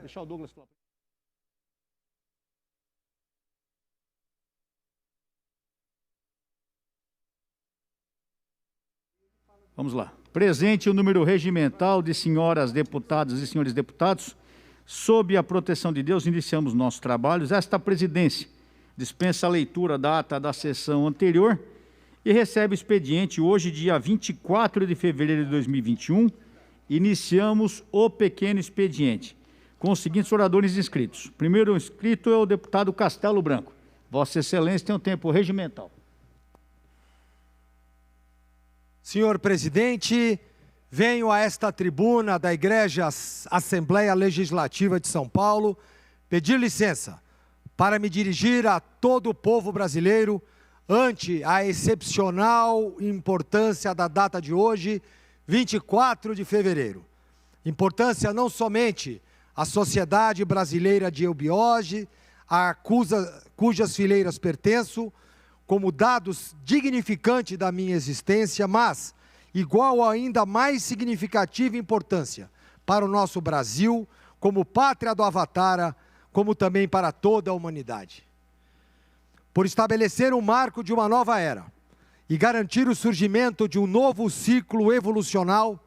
Deixar o Douglas falar. Vamos lá. Presente o número regimental de senhoras deputadas e senhores deputados, sob a proteção de Deus, iniciamos nossos trabalhos. Esta presidência dispensa a leitura da ata da sessão anterior e recebe o expediente hoje, dia 24 de fevereiro de 2021. Iniciamos o pequeno expediente com os seguintes oradores inscritos. O primeiro inscrito é o deputado Castelo Branco. Vossa Excelência tem um tempo regimental. Senhor presidente, venho a esta tribuna da Igreja Assembleia Legislativa de São Paulo pedir licença para me dirigir a todo o povo brasileiro ante a excepcional importância da data de hoje, 24 de fevereiro. Importância não somente à sociedade brasileira de eubiose, cujas fileiras pertenço, como dados dignificantes da minha existência, mas igual ou ainda mais significativa importância para o nosso Brasil, como pátria do Avatara, como também para toda a humanidade. Por estabelecer um marco de uma nova era e garantir o surgimento de um novo ciclo evolucional,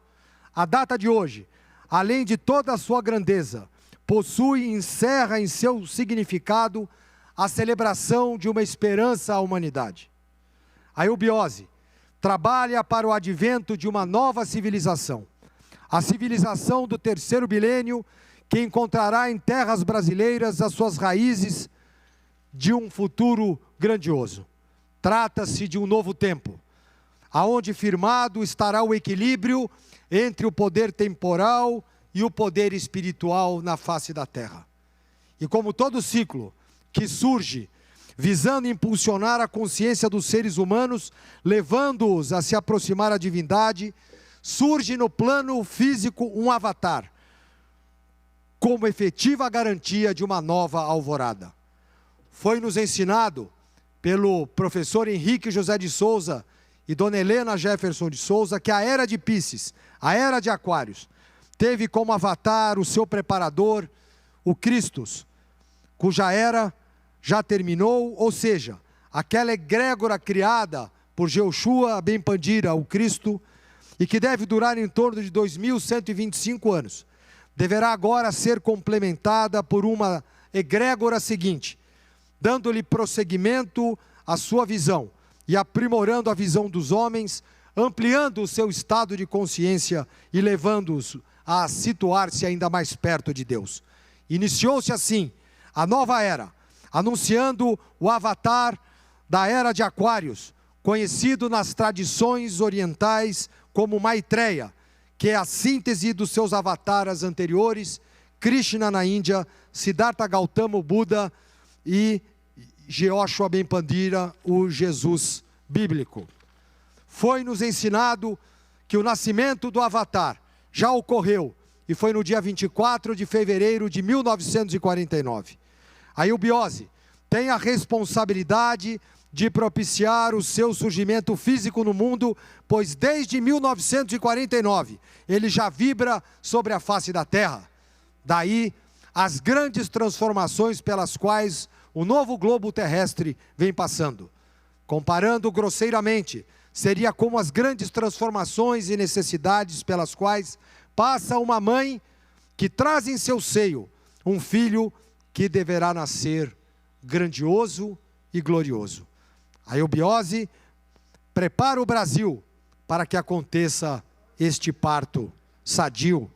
a data de hoje, além de toda a sua grandeza, possui e encerra em seu significado a celebração de uma esperança à humanidade. A eubiose trabalha para o advento de uma nova civilização, a civilização do terceiro milênio, que encontrará em terras brasileiras as suas raízes de um futuro grandioso. Trata-se de um novo tempo, aonde firmado estará o equilíbrio entre o poder temporal e o poder espiritual na face da terra. E como todo ciclo que surge visando impulsionar a consciência dos seres humanos, levando-os a se aproximar da divindade, surge no plano físico um avatar, como efetiva garantia de uma nova alvorada. Foi-nos ensinado pelo professor Henrique José de Souza e Dona Helena Jefferson de Souza que a era de Pícis, a era de Aquários, teve como avatar o seu preparador, o Christus, cuja era já terminou, ou seja, aquela egrégora criada por Jeoshua Ben Pandira, o Cristo, e que deve durar em torno de 2.125 anos, deverá agora ser complementada por uma egrégora seguinte, dando-lhe prosseguimento à sua visão e aprimorando a visão dos homens, ampliando o seu estado de consciência e levando-os a situar-se ainda mais perto de Deus. Iniciou-se assim a nova era, anunciando o avatar da era de Aquários, conhecido nas tradições orientais como Maitreya, que é a síntese dos seus avatares anteriores, Krishna na Índia, Siddhartha Gautama, o Buda, e Jeoshua Ben Pandira, o Jesus bíblico. Foi-nos ensinado que o nascimento do avatar já ocorreu, e foi no dia 24 de fevereiro de 1949. A eubiose tem a responsabilidade de propiciar o seu surgimento físico no mundo, pois desde 1949 ele já vibra sobre a face da Terra. Daí as grandes transformações pelas quais o novo globo terrestre vem passando. Comparando grosseiramente, seria como as grandes transformações e necessidades pelas quais passa uma mãe que traz em seu seio um filho que deverá nascer grandioso e glorioso. A eubiose prepara o Brasil para que aconteça este parto sadio.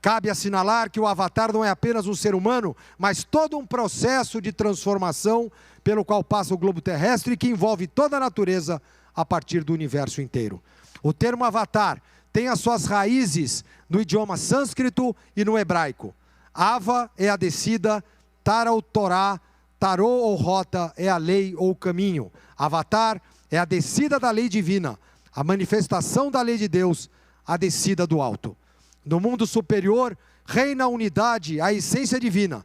Cabe assinalar que o avatar não é apenas um ser humano, mas todo um processo de transformação pelo qual passa o globo terrestre e que envolve toda a natureza a partir do universo inteiro. O termo avatar tem as suas raízes no idioma sânscrito e no hebraico. Ava é a descida, Tara ou Torá, Tarô ou rota é a lei ou caminho. Avatar é a descida da lei divina, a manifestação da lei de Deus, a descida do alto. No mundo superior reina a unidade, a essência divina.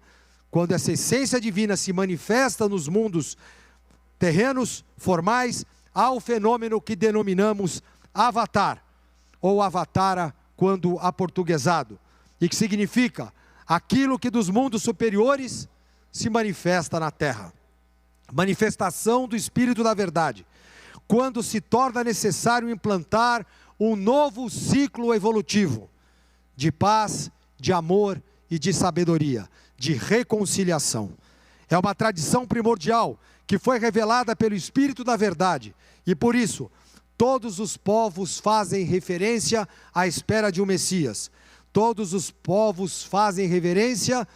Quando essa essência divina se manifesta nos mundos terrenos, formais, há o fenômeno que denominamos avatar, ou avatara quando aportuguesado, e que significa aquilo que dos mundos superiores se manifesta na terra. Manifestação do Espírito da verdade, quando se torna necessário implantar um novo ciclo evolutivo de paz, de amor e de sabedoria, de reconciliação. É uma tradição primordial que foi revelada pelo Espírito da verdade, e por isso todos os povos fazem referência à espera de um Messias. Todos os povos fazem reverência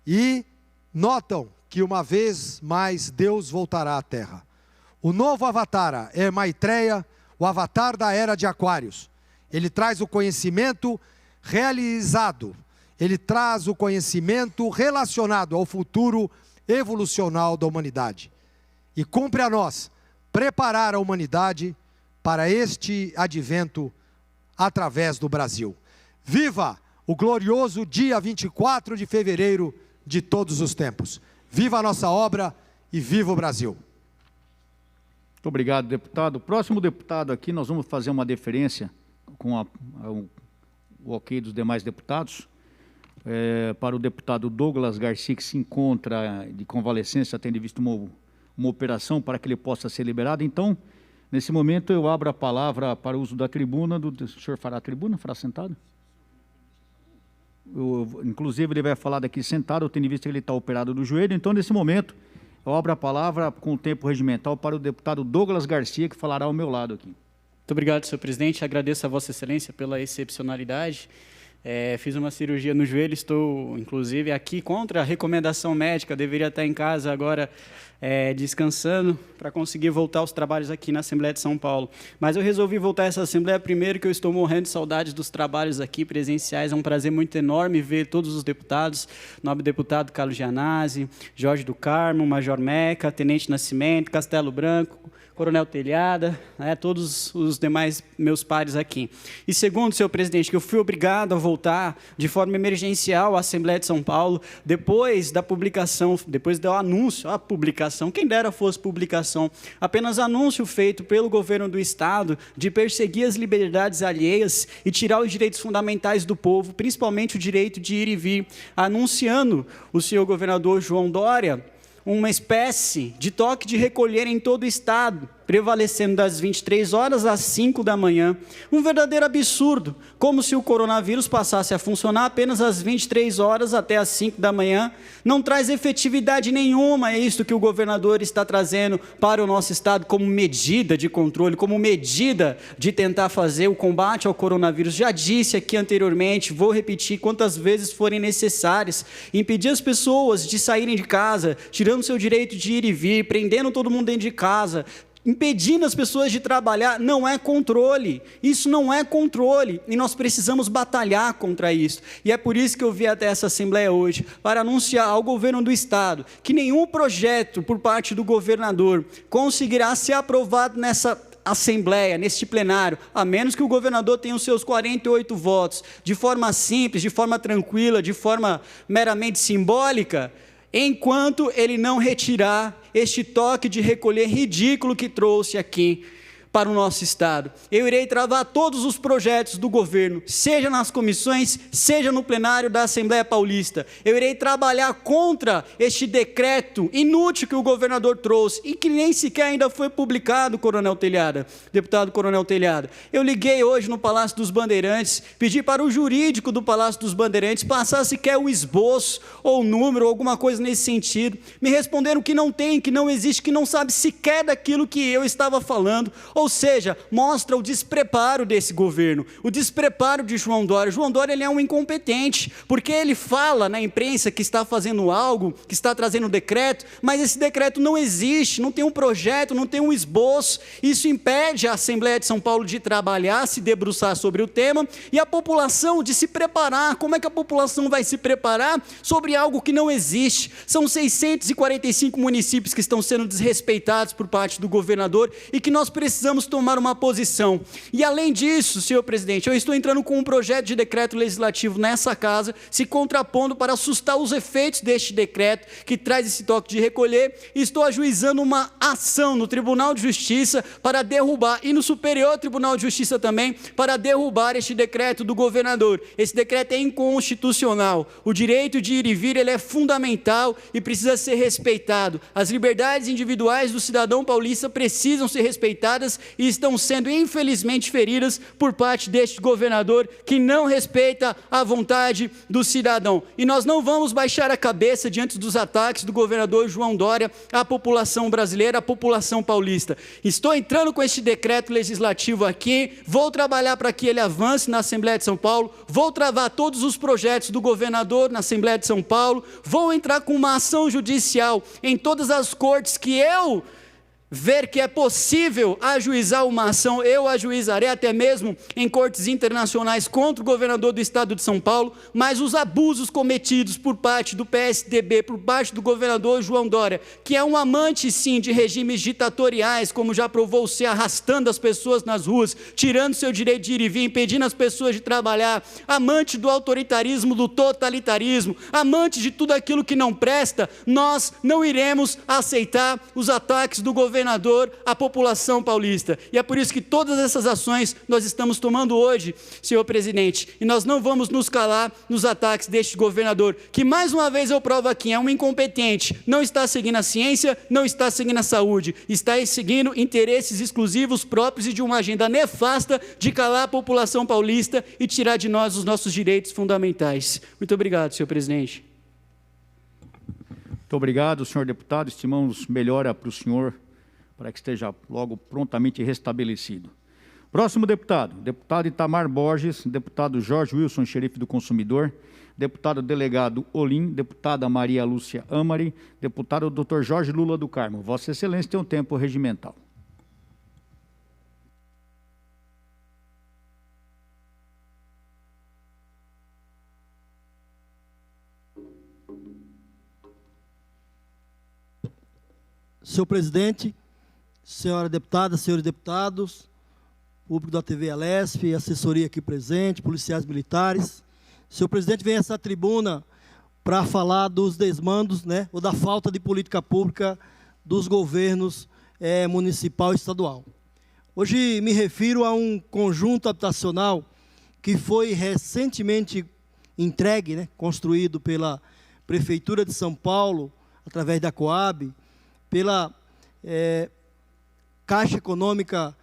e notam que uma vez mais Deus voltará à terra. O novo avatar é Maitreya, o avatar da era de Aquários. Ele traz o conhecimento realizado, ele traz o conhecimento relacionado ao futuro evolucional da humanidade. E cumpre a nós preparar a humanidade para este advento através do Brasil. Viva o glorioso dia 24 de fevereiro de todos os tempos. Viva a nossa obra e viva o Brasil. Muito obrigado, deputado. O próximo deputado aqui, nós vamos fazer uma deferência com o ok dos demais deputados, para o deputado Douglas Garcia, que se encontra de convalescência, tendo visto uma operação para que ele possa ser liberado. Então, nesse momento, eu abro a palavra para o uso da tribuna. O senhor fará a tribuna? Fará sentado? Inclusive, ele vai falar daqui sentado, eu tenho visto que ele está operado do joelho. Então, nesse momento, eu abro a palavra com o tempo regimental para o deputado Douglas Garcia, que falará ao meu lado aqui. Muito obrigado, senhor presidente. Agradeço a Vossa Excelência pela excepcionalidade. Fiz uma cirurgia no joelho, estou, inclusive, aqui contra a recomendação médica. Deveria estar em casa agora, descansando, para conseguir voltar aos trabalhos aqui na Assembleia de São Paulo. Mas eu resolvi voltar a essa Assembleia primeiro, que eu estou morrendo de saudades dos trabalhos aqui presenciais. É um prazer muito enorme ver todos os deputados, nobre deputado Carlos Gianazzi, Jorge do Carmo, Major Meca, Tenente Nascimento, Castelo Branco, Coronel Telhada, todos os demais meus pares aqui. E segundo, senhor presidente, que eu fui obrigado a voltar de forma emergencial à Assembleia de São Paulo, depois da publicação, depois do anúncio, a publicação, quem dera fosse publicação, apenas anúncio feito pelo governo do Estado de perseguir as liberdades alheias e tirar os direitos fundamentais do povo, principalmente o direito de ir e vir, anunciando o senhor governador João Dória uma espécie de toque de recolher em todo o Estado, prevalecendo das 23 horas às 5 da manhã. Um verdadeiro absurdo, como se o coronavírus passasse a funcionar apenas às 23 horas até às 5 da manhã. Não traz efetividade nenhuma, é isso que o governador está trazendo para o nosso Estado como medida de controle, como medida de tentar fazer o combate ao coronavírus. Já disse aqui anteriormente, vou repetir quantas vezes forem necessárias, impedir as pessoas de saírem de casa, tirando seu direito de ir e vir, prendendo todo mundo dentro de casa, impedindo as pessoas de trabalhar, não é controle. Isso não é controle e nós precisamos batalhar contra isso. E é por isso que eu vim até essa Assembleia hoje, para anunciar ao governo do Estado que nenhum projeto por parte do governador conseguirá ser aprovado nessa Assembleia, neste plenário, a menos que o governador tenha os seus 48 votos, de forma simples, de forma tranquila, de forma meramente simbólica, enquanto ele não retirar este toque de recolher ridículo que trouxe aqui para o nosso Estado. Eu irei travar todos os projetos do governo, seja nas comissões, seja no plenário da Assembleia Paulista. Eu irei trabalhar contra este decreto inútil que o governador trouxe e que nem sequer ainda foi publicado, Coronel Telhada, deputado Coronel Telhada. Eu liguei hoje no Palácio dos Bandeirantes, pedi para o jurídico do Palácio dos Bandeirantes passar sequer o esboço ou o número, ou alguma coisa nesse sentido. Me responderam que não tem, que não existe, que não sabe sequer daquilo que eu estava falando. Ou seja, mostra o despreparo desse governo, o despreparo de João Dória. João Dória, ele é um incompetente, porque ele fala na imprensa que está fazendo algo, que está trazendo um decreto, mas esse decreto não existe, não tem um projeto, não tem um esboço. Isso impede a Assembleia de São Paulo de trabalhar, se debruçar sobre o tema, e a população de se preparar. Como é que a população vai se preparar sobre algo que não existe? São 645 municípios que estão sendo desrespeitados por parte do governador e que nós precisamos precisamos tomar uma posição. E além disso, senhor presidente, eu estou entrando com um projeto de decreto legislativo nessa casa, se contrapondo para assustar os efeitos deste decreto, que traz esse toque de recolher, e estou ajuizando uma ação no Tribunal de Justiça para derrubar, e no Superior Tribunal de Justiça também, para derrubar este decreto do governador. Esse decreto é inconstitucional. O direito de ir e vir, ele é fundamental e precisa ser respeitado. As liberdades individuais do cidadão paulista precisam ser respeitadas e estão sendo, infelizmente, feridas por parte deste governador que não respeita a vontade do cidadão. E nós não vamos baixar a cabeça diante dos ataques do governador João Dória à população brasileira, à população paulista. Estou entrando com este decreto legislativo aqui, vou trabalhar para que ele avance na Assembleia de São Paulo, vou travar todos os projetos do governador na Assembleia de São Paulo, vou entrar com uma ação judicial em todas as cortes que eu ver que é possível ajuizar uma ação, eu ajuizarei até mesmo em cortes internacionais contra o governador do estado de São Paulo, mas os abusos cometidos por parte do PSDB, por parte do governador João Dória, que é um amante sim de regimes ditatoriais, como já provou ser, arrastando as pessoas nas ruas, tirando seu direito de ir e vir, impedindo as pessoas de trabalhar, amante do autoritarismo, do totalitarismo, amante de tudo aquilo que não presta, nós não iremos aceitar os ataques do governador à população paulista. E é por isso que todas essas ações nós estamos tomando hoje, senhor presidente, e nós não vamos nos calar nos ataques deste governador, que mais uma vez eu provo aqui, é um incompetente, não está seguindo a ciência, não está seguindo a saúde, está seguindo interesses exclusivos próprios e de uma agenda nefasta de calar a população paulista e tirar de nós os nossos direitos fundamentais. Muito obrigado, senhor presidente. Muito obrigado, senhor deputado, estimamos melhora para o senhor, para que esteja logo prontamente restabelecido. Próximo deputado, deputado Itamar Borges, deputado Jorge Wilson, xerife do consumidor, deputado delegado Olim, deputada Maria Lúcia Amari, deputado Dr. Jorge Lula do Carmo. Vossa Excelência tem um tempo regimental. Senhor presidente, senhora deputada, senhores deputados, público da TV Alesp, assessoria aqui presente, policiais militares. Senhor presidente, vem a essa tribuna para falar dos desmandos, né, ou da falta de política pública dos governos municipal e estadual. Hoje me refiro a um conjunto habitacional que foi recentemente entregue, né, construído pela Prefeitura de São Paulo, através da Coab, pela Caixa Econômica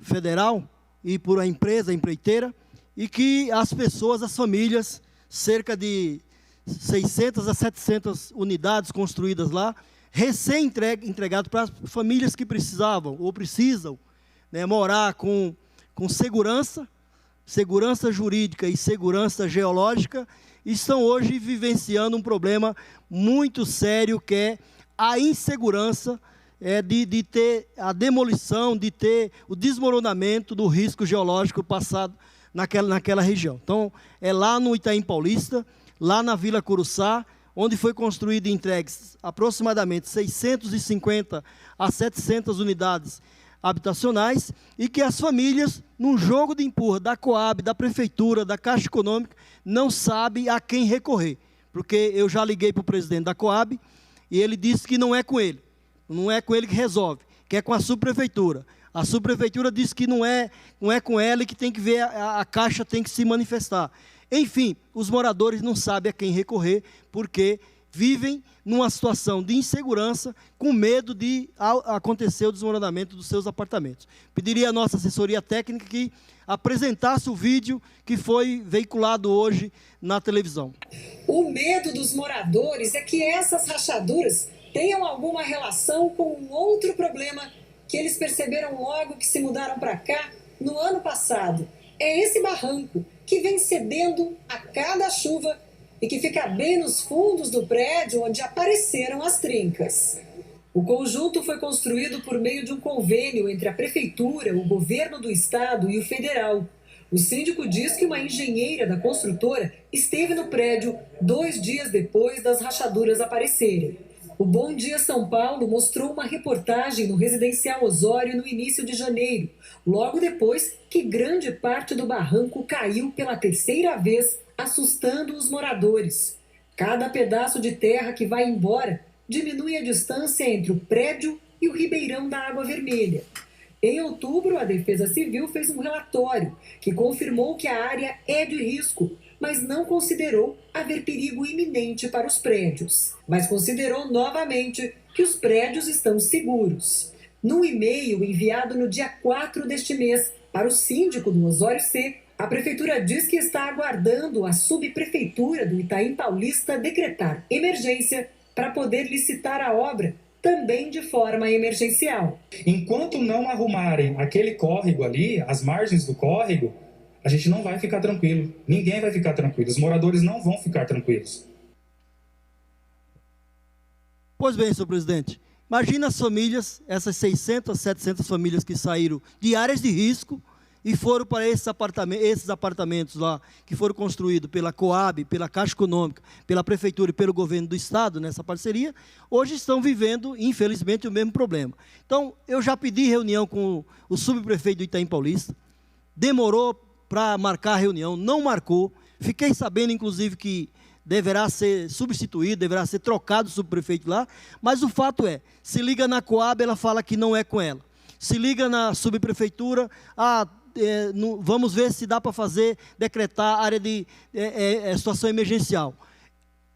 Federal e por a empresa, a empreiteira, e que as pessoas, as famílias, cerca de 600 a 700 unidades construídas lá, recém-entregado para as famílias que precisavam ou precisam, né, morar com segurança jurídica e segurança geológica, estão hoje vivenciando um problema muito sério que é a insegurança de ter a demolição, de ter o desmoronamento do risco geológico passado naquela região. Então, é lá no Itaim Paulista, lá na Vila Curuçá, onde foi construído e entregues aproximadamente 650 a 700 unidades habitacionais, e que as famílias, num jogo de empurra da Coab, da Prefeitura, da Caixa Econômica, não sabem a quem recorrer. Porque eu já liguei para o presidente da Coab, e ele disse que não é com ele que resolve, que é com a subprefeitura. A subprefeitura disse que não é com ela e que tem que ver, a Caixa tem que se manifestar. Enfim, os moradores não sabem a quem recorrer, porque vivem numa situação de insegurança, com medo de acontecer o desmoronamento dos seus apartamentos. Pediria à nossa assessoria técnica que apresentasse o vídeo que foi veiculado hoje na televisão. O medo dos moradores é que essas rachaduras tenham alguma relação com um outro problema que eles perceberam logo que se mudaram para cá no ano passado. É esse barranco que vem cedendo a cada chuva e que fica bem nos fundos do prédio onde apareceram as trincas. O conjunto foi construído por meio de um convênio entre a Prefeitura, o Governo do Estado e o Federal. O síndico diz que uma engenheira da construtora esteve no prédio 2 dias depois das rachaduras aparecerem. O Bom Dia São Paulo mostrou uma reportagem no Residencial Osório no início de janeiro, logo depois que grande parte do barranco caiu pela terceira vez, assustando os moradores. Cada pedaço de terra que vai embora diminui a distância entre o prédio e o ribeirão da Água Vermelha. Em outubro, a Defesa Civil fez um relatório que confirmou que a área é de risco, mas não considerou haver perigo iminente para os prédios. Mas considerou novamente que os prédios estão seguros. Num e-mail enviado no dia 4 deste mês para o síndico do Osório C, a Prefeitura diz que está aguardando a subprefeitura do Itaim Paulista decretar emergência para poder licitar a obra, também de forma emergencial. Enquanto não arrumarem aquele córrego ali, as margens do córrego, a gente não vai ficar tranquilo. Ninguém vai ficar tranquilo. Os moradores não vão ficar tranquilos. Pois bem, senhor presidente, imagina as famílias, essas 600, 700 famílias que saíram de áreas de risco e foram para esses apartamentos lá, que foram construídos pela Coab, pela Caixa Econômica, pela Prefeitura e pelo Governo do Estado, nessa parceria, hoje estão vivendo, infelizmente, o mesmo problema. Então, eu já pedi reunião com o subprefeito do Itaim Paulista, demorou para marcar a reunião, não marcou, fiquei sabendo, inclusive, que deverá ser substituído, deverá ser trocado o subprefeito lá, mas o fato é, se liga na Coab, ela fala que não é com ela. Se liga na subprefeitura, vamos ver se dá para decretar área de situação emergencial.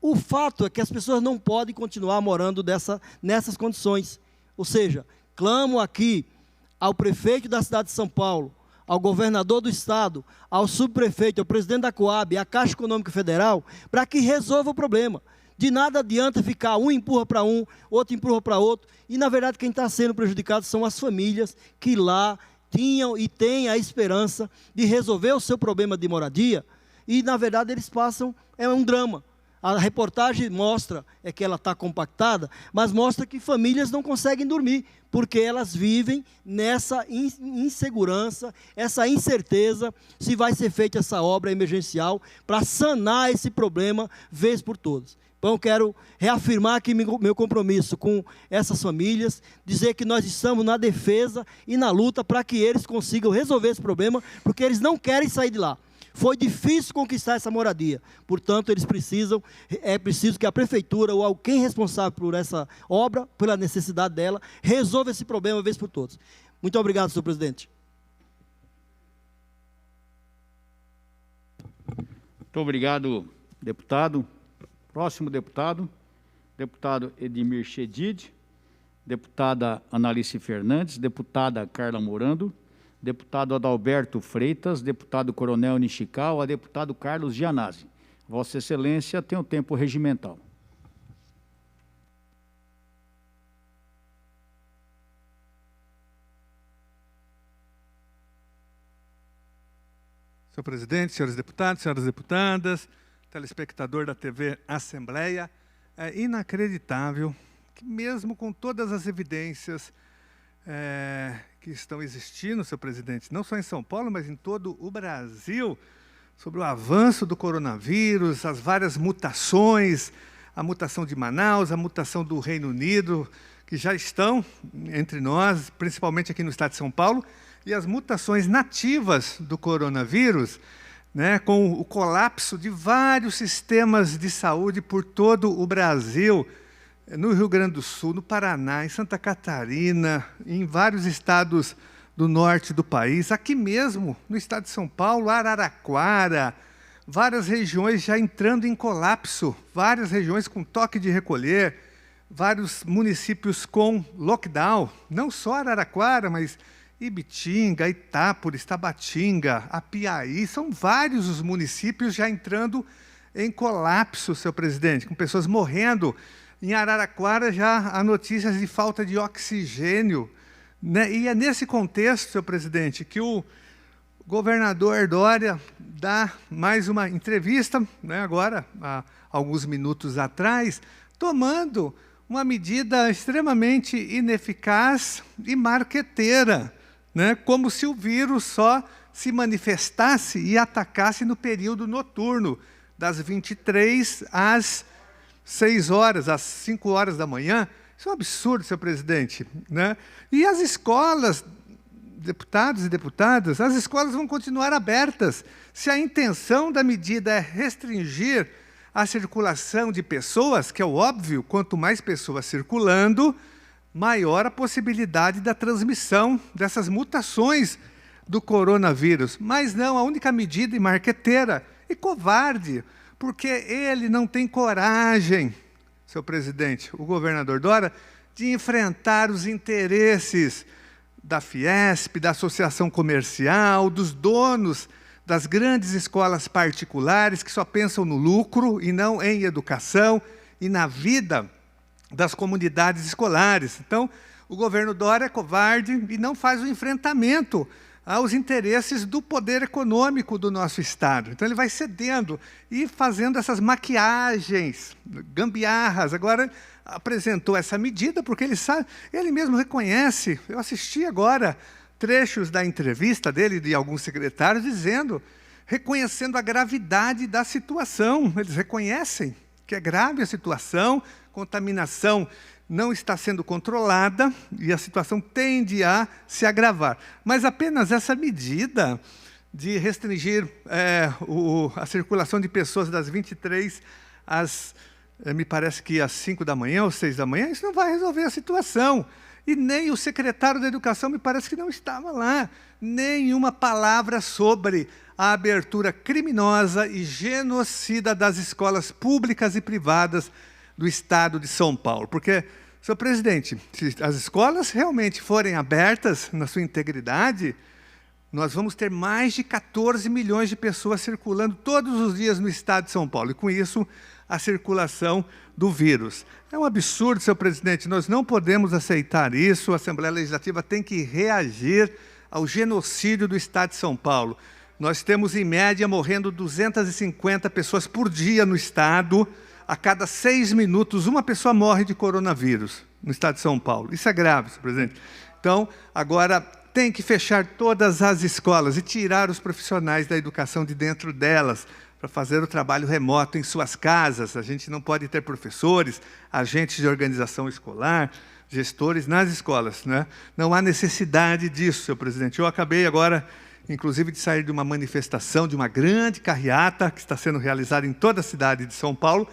O fato é que as pessoas não podem continuar morando nessas condições. Ou seja, clamo aqui ao prefeito da cidade de São Paulo, ao governador do estado, ao subprefeito, ao presidente da Coab, à Caixa Econômica Federal, para que resolva o problema. De nada adianta ficar, um empurra para um, outro empurra para outro, e na verdade quem está sendo prejudicado são as famílias que lá tinham e têm a esperança de resolver o seu problema de moradia, e na verdade eles passam, é um drama. A reportagem mostra que ela está compactada, mas mostra que famílias não conseguem dormir, porque elas vivem nessa insegurança, essa incerteza, se vai ser feita essa obra emergencial para sanar esse problema, vez por todas. Então, eu quero reafirmar aqui meu compromisso com essas famílias, dizer que nós estamos na defesa e na luta para que eles consigam resolver esse problema, porque eles não querem sair de lá. Foi difícil conquistar essa moradia, portanto, é preciso que a prefeitura ou alguém responsável por essa obra, pela necessidade dela, resolva esse problema uma vez por todas. Muito obrigado, senhor presidente. Muito obrigado, deputado. Próximo deputado, deputado Edmir Chedid, deputada Analice Fernandes, deputada Carla Morando, deputado Adalberto Freitas, deputado Coronel Nishikawa, deputado Carlos Gianazzi. Vossa Excelência tem o tempo regimental. Senhor presidente, senhores deputados, senhoras deputadas, telespectador da TV Assembleia, é inacreditável que mesmo com todas as evidências que estão existindo, senhor presidente, não só em São Paulo, mas em todo o Brasil, sobre o avanço do coronavírus, as várias mutações, a mutação de Manaus, a mutação do Reino Unido, que já estão entre nós, principalmente aqui no estado de São Paulo, e as mutações nativas do coronavírus, né, com o colapso de vários sistemas de saúde por todo o Brasil, no Rio Grande do Sul, no Paraná, em Santa Catarina, em vários estados do norte do país, aqui mesmo, no estado de São Paulo, Araraquara, várias regiões já entrando em colapso, várias regiões com toque de recolher, vários municípios com lockdown, não só Araraquara, mas Ibitinga, Itápolis, Tabatinga, Apiaí, são vários os municípios já entrando em colapso, senhor presidente, com pessoas morrendo. Em Araraquara já há notícias de falta de oxigênio, né? E é nesse contexto, senhor presidente, que o governador Dória dá mais uma entrevista, né, agora, há alguns minutos atrás, tomando uma medida extremamente ineficaz e marqueteira, né, como se o vírus só se manifestasse e atacasse no período noturno, das 23 às 6 horas às 5 horas da manhã. Isso é um absurdo, senhor presidente, né? E as escolas, deputados e deputadas, as escolas vão continuar abertas. Se a intenção da medida é restringir a circulação de pessoas, que é o óbvio, quanto mais pessoas circulando, maior a possibilidade da transmissão dessas mutações do coronavírus. Mas não, a única medida marqueteira e covarde, porque ele não tem coragem, senhor presidente, o governador Dória, de enfrentar os interesses da Fiesp, da associação comercial, dos donos das grandes escolas particulares que só pensam no lucro e não em educação e na vida das comunidades escolares. Então, o governo Dória é covarde e não faz o enfrentamento aos interesses do poder econômico do nosso Estado. Então, ele vai cedendo e fazendo essas maquiagens, gambiarras. Agora, apresentou essa medida porque ele sabe, ele mesmo reconhece. Eu assisti agora trechos da entrevista dele e de alguns secretários reconhecendo a gravidade da situação. Eles reconhecem que é grave a situação, contaminação não está sendo controlada e a situação tende a se agravar. Mas apenas essa medida de restringir a circulação de pessoas das 23 às, me parece que às 5 da manhã ou 6 da manhã, isso não vai resolver a situação. E nem o secretário da Educação, me parece que não estava lá. Nenhuma palavra sobre a abertura criminosa e genocida das escolas públicas e privadas do Estado de São Paulo. Porque, senhor presidente, se as escolas realmente forem abertas na sua integridade, nós vamos ter mais de 14 milhões de pessoas circulando todos os dias no Estado de São Paulo. E, com isso, a circulação do vírus. É um absurdo, senhor presidente, nós não podemos aceitar isso. A Assembleia Legislativa tem que reagir ao genocídio do Estado de São Paulo. Nós temos, em média, morrendo 250 pessoas por dia no Estado. A cada 6 minutos, uma pessoa morre de coronavírus no Estado de São Paulo. Isso é grave, senhor presidente. Então, agora tem que fechar todas as escolas e tirar os profissionais da educação de dentro delas, para fazer o trabalho remoto em suas casas. A gente não pode ter professores, agentes de organização escolar, gestores nas escolas, né? Não há necessidade disso, senhor presidente. Eu acabei agora, inclusive, de sair de uma manifestação, de uma grande carreata que está sendo realizada em toda a cidade de São Paulo,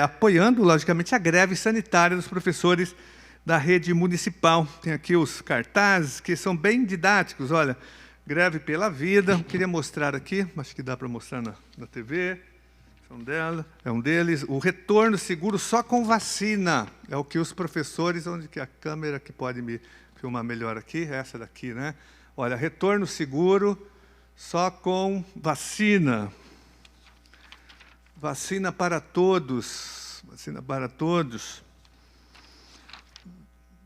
apoiando, logicamente, a greve sanitária dos professores da rede municipal. Tem aqui os cartazes, que são bem didáticos, olha, greve pela vida, queria mostrar aqui, acho que dá para mostrar na TV, é um deles, o retorno seguro só com vacina, é o que os professores, onde que a câmera que pode me filmar melhor aqui, essa daqui, né? Olha, retorno seguro só com vacina. Vacina para todos, vacina para todos.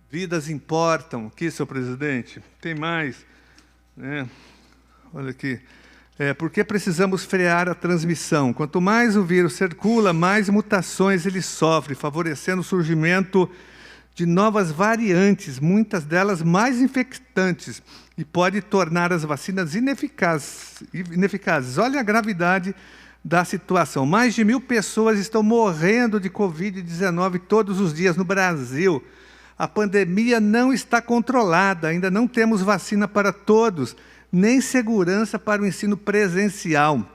Vidas importam, aqui, senhor presidente, tem mais. Olha aqui. Porque precisamos frear a transmissão. Quanto mais o vírus circula, mais mutações ele sofre, favorecendo o surgimento de novas variantes, muitas delas mais infectantes, e pode tornar as vacinas ineficazes. Olha a gravidade da situação. Mais de 1.000 pessoas estão morrendo de Covid-19 todos os dias no Brasil. A pandemia não está controlada, ainda não temos vacina para todos, nem segurança para o ensino presencial.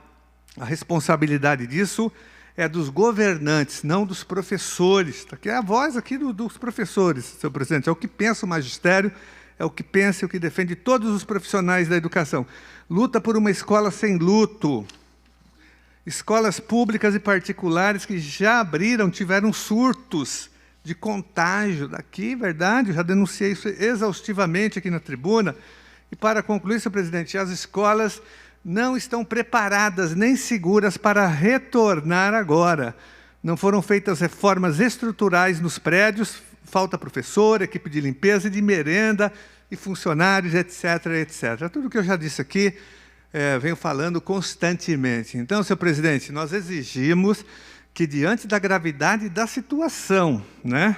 A responsabilidade disso é dos governantes, não dos professores. Aqui é a voz aqui dos professores, senhor presidente. É o que pensa o magistério, é o que pensa e o que defende todos os profissionais da educação. Luta por uma escola sem luto. Escolas públicas e particulares que já abriram, tiveram surtos de contágio daqui, verdade? Eu já denunciei isso exaustivamente aqui na tribuna. E para concluir, senhor presidente, as escolas não estão preparadas nem seguras para retornar agora. Não foram feitas reformas estruturais nos prédios, falta professor, equipe de limpeza e de merenda, e funcionários, etc., etc. Tudo que eu já disse aqui, venho falando constantemente. Então, senhor presidente, nós exigimos que, diante da gravidade da situação, né,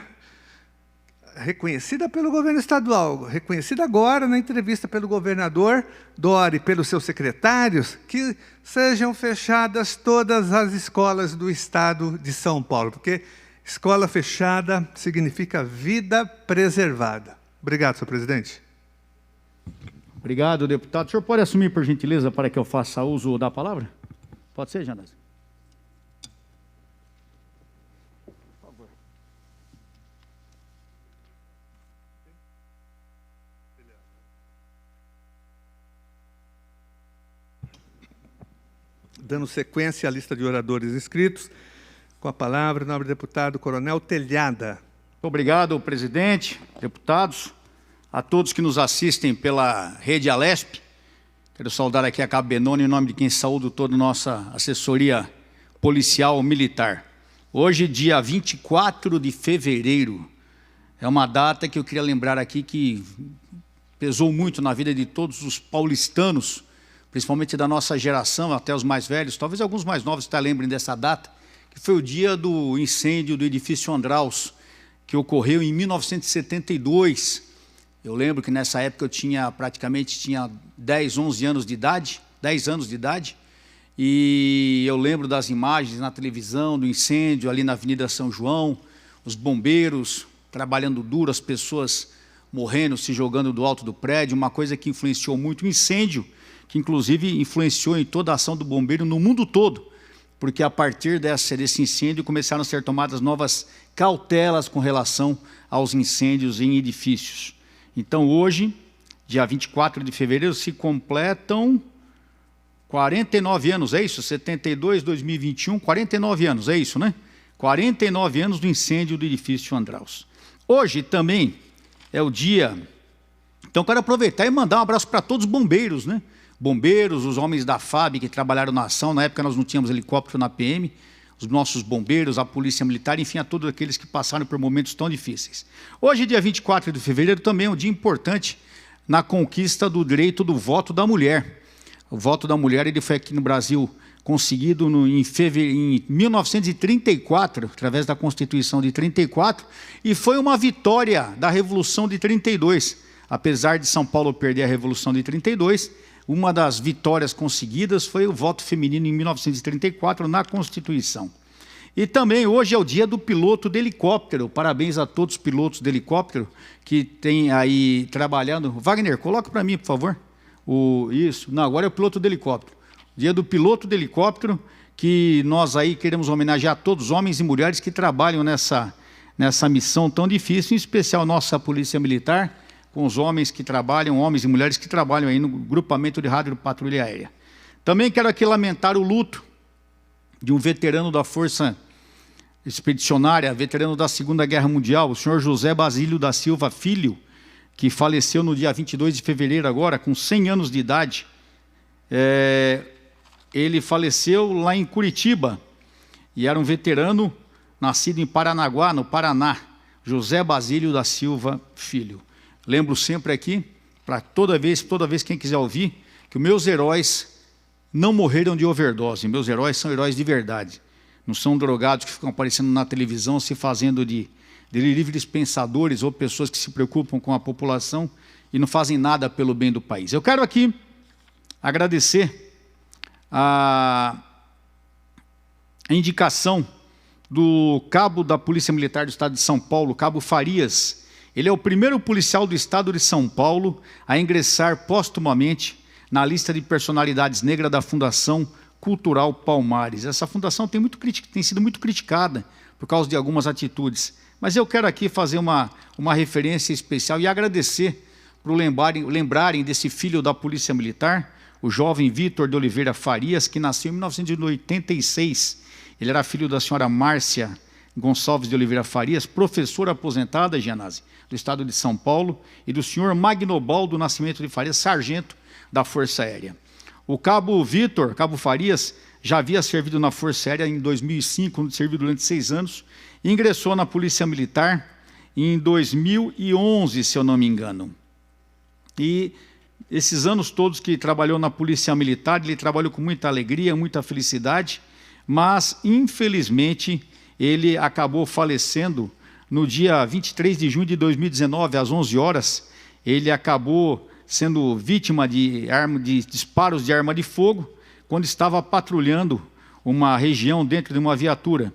reconhecida pelo governo estadual, reconhecida agora na entrevista pelo governador Dória e pelos seus secretários, que sejam fechadas todas as escolas do estado de São Paulo, porque escola fechada significa vida preservada. Obrigado, senhor presidente. Obrigado, deputado. O senhor pode assumir, por gentileza, para que eu faça uso da palavra? Pode ser, Janazzi? Dando sequência à lista de oradores inscritos, com a palavra o nobre deputado Coronel Telhada. Muito obrigado, presidente, deputados, a todos que nos assistem pela Rede Alesp. Quero saudar aqui a Cabo Benoni, em nome de quem saúdo toda a nossa assessoria policial militar. Hoje, dia 24 de fevereiro, é uma data que eu queria lembrar aqui que pesou muito na vida de todos os paulistanos, principalmente da nossa geração, até os mais velhos, talvez alguns mais novos até lembrem dessa data, que foi o dia do incêndio do edifício Andraus, que ocorreu em 1972. Eu lembro que nessa época eu tinha 10, 11 anos de idade, 10 anos de idade, e eu lembro das imagens na televisão do incêndio ali na Avenida São João, os bombeiros trabalhando duro, as pessoas morrendo, se jogando do alto do prédio, uma coisa que influenciou muito o incêndio, que inclusive influenciou em toda a ação do bombeiro no mundo todo, porque a partir desse incêndio começaram a ser tomadas novas cautelas com relação aos incêndios em edifícios. Então hoje, dia 24 de fevereiro, se completam 49 anos, é isso? 72, 2021, 49 anos, é isso, né? 49 anos do incêndio do edifício Andraus. Hoje também é o dia, então quero aproveitar e mandar um abraço para todos os bombeiros, né? Bombeiros, os homens da FAB que trabalharam na ação, na época nós não tínhamos helicóptero na PM, os nossos bombeiros, a polícia militar, enfim, a todos aqueles que passaram por momentos tão difíceis. Hoje, dia 24 de fevereiro, também é um dia importante na conquista do direito do voto da mulher. O voto da mulher ele foi aqui no Brasil conseguido em 1934, através da Constituição de 34, e foi uma vitória da Revolução de 32. Apesar de São Paulo perder a Revolução de 32, uma das vitórias conseguidas foi o voto feminino em 1934 na Constituição. E também hoje é o dia do piloto de helicóptero. Parabéns a todos os pilotos de helicóptero que têm aí trabalhando. Wagner, coloca para mim, por favor. Isso. Não, agora é o piloto de helicóptero. Dia do piloto de helicóptero, que nós aí queremos homenagear todos os homens e mulheres que trabalham nessa missão tão difícil, em especial nossa Polícia Militar, com os homens que trabalham, homens e mulheres que trabalham aí no grupamento de rádio patrulha aérea. Também quero aqui lamentar o luto de um veterano da Força Expedicionária, veterano da Segunda Guerra Mundial, o senhor José Basílio da Silva Filho, que faleceu no dia 22 de fevereiro agora, com 100 anos de idade. Ele faleceu lá em Curitiba, e era um veterano nascido em Paranaguá, no Paraná, José Basílio da Silva Filho. Lembro sempre aqui, para toda vez quem quiser ouvir, que os meus heróis não morreram de overdose. Meus heróis são heróis de verdade. Não são drogados que ficam aparecendo na televisão, se fazendo de livres pensadores ou pessoas que se preocupam com a população e não fazem nada pelo bem do país. Eu quero aqui agradecer a indicação do cabo da Polícia Militar do Estado de São Paulo, Cabo Farias. Ele é o primeiro policial do Estado de São Paulo a ingressar póstumamente na lista de personalidades negras da Fundação Cultural Palmares. Essa fundação tem sido muito criticada por causa de algumas atitudes, mas eu quero aqui fazer uma referência especial e agradecer por lembrarem desse filho da Polícia Militar, o jovem Vitor de Oliveira Farias, que nasceu em 1986. Ele era filho da senhora Márcia Gonçalves de Oliveira Farias, professora aposentada, Janazzi, do Estado de São Paulo, e do senhor Magnobaldo Nascimento de Farias, sargento da Força Aérea. O cabo Vitor, cabo Farias, já havia servido na Força Aérea em 2005, serviu durante 6 anos, e ingressou na Polícia Militar em 2011, se eu não me engano. E esses anos todos que trabalhou na Polícia Militar, ele trabalhou com muita alegria, muita felicidade, mas, infelizmente, ele acabou falecendo no dia 23 de junho de 2019, às 11 horas, ele acabou sendo vítima de disparos de arma de fogo, quando estava patrulhando uma região dentro de uma viatura.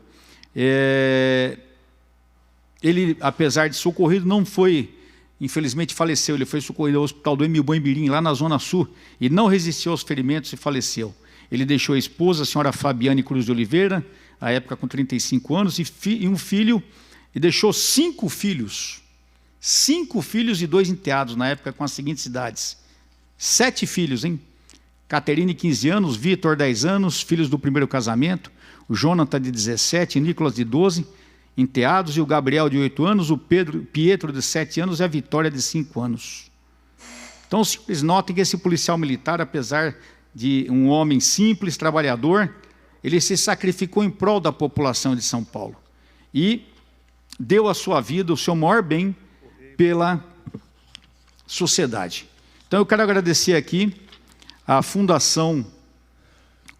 Ele, apesar de socorrido, não foi, infelizmente faleceu. Ele foi socorrido ao hospital do Emil Boimirim, lá na Zona Sul, e não resistiu aos ferimentos e faleceu. Ele deixou a esposa, a senhora Fabiane Cruz de Oliveira, à época com 35 anos, e um filho, e deixou 5 filhos. 5 filhos e 2 enteados, na época, com as seguintes idades. 7 filhos, hein? Caterine, 15 anos, Vitor, 10 anos, filhos do primeiro casamento, o Jonathan, de 17, Nicolas, de 12, enteados, e o Gabriel, de 8 anos, o Pietro, de 7 anos, e a Vitória, de 5 anos. Então, os senhores notem que esse policial militar, apesar de um homem simples, trabalhador, ele se sacrificou em prol da população de São Paulo e deu a sua vida, o seu maior bem, pela sociedade. Então, eu quero agradecer aqui a Fundação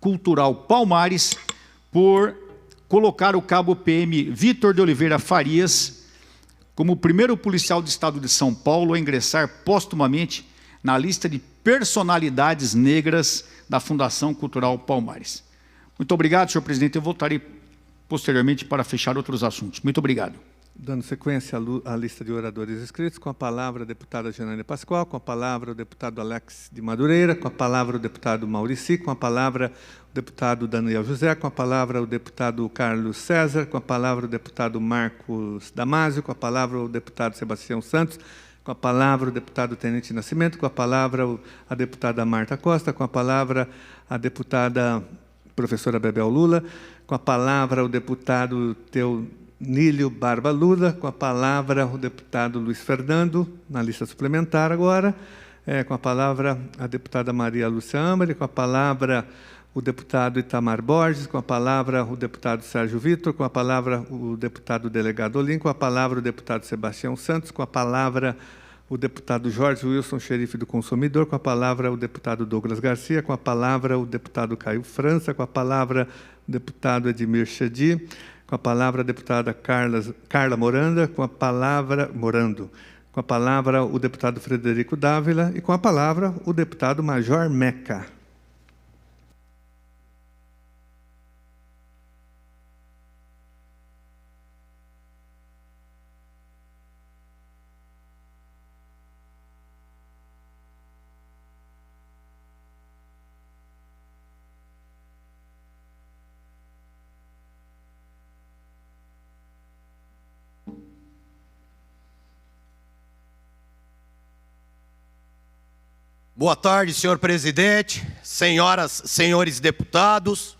Cultural Palmares por colocar o cabo PM Vitor de Oliveira Farias como o primeiro policial do estado de São Paulo a ingressar póstumamente na lista de personalidades negras da Fundação Cultural Palmares. Muito obrigado, senhor presidente. Eu voltarei posteriormente para fechar outros assuntos. Muito obrigado. Dando sequência à lista de oradores inscritos, com a palavra a deputada Janaína Pascoal, com a palavra o deputado Alex de Madureira, com a palavra o deputado Maurici, com a palavra o deputado Daniel José, com a palavra o deputado Carlos César, com a palavra o deputado Marcos Damásio, com a palavra o deputado Sebastião Santos, com a palavra o deputado Tenente Nascimento, com a palavra a deputada Marta Costa, com a palavra a deputada professora Bebel Lula, com a palavra o deputado Teonílio Barba Lula, com a palavra o deputado Luiz Fernando, na lista suplementar agora, com a palavra a deputada Maria Lúcia Amari, com a palavra o deputado Itamar Borges, com a palavra o deputado Sérgio Vitor, com a palavra o deputado delegado Olim, com a palavra o deputado Sebastião Santos, com a palavra o deputado Jorge Wilson, xerife do consumidor, com a palavra o deputado Douglas Garcia, com a palavra o deputado Caio França, com a palavra o deputado Edmir Chedi, com a palavra a deputada Carla Moranda, com a palavra com a palavra o deputado Frederico Dávila e com a palavra o deputado Major Meca. Boa tarde, senhor presidente, senhoras, senhores deputados.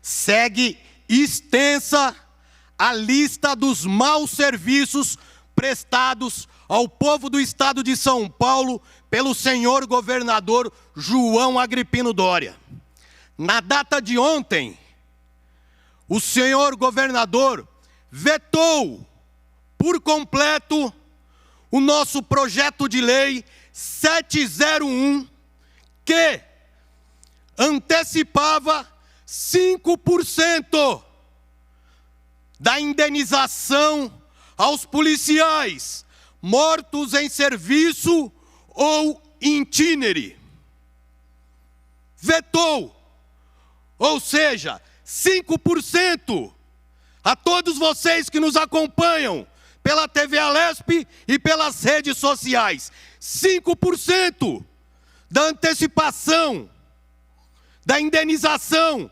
Segue extensa a lista dos maus serviços prestados ao povo do estado de São Paulo pelo senhor governador João Agripino Dória. Na data de ontem, o senhor governador vetou por completo o nosso projeto de lei 701, que antecipava 5% da indenização aos policiais mortos em serviço ou itinere. Vetou, ou seja, 5% a todos vocês que nos acompanham pela TV Alesp e pelas redes sociais. 5% da antecipação, da indenização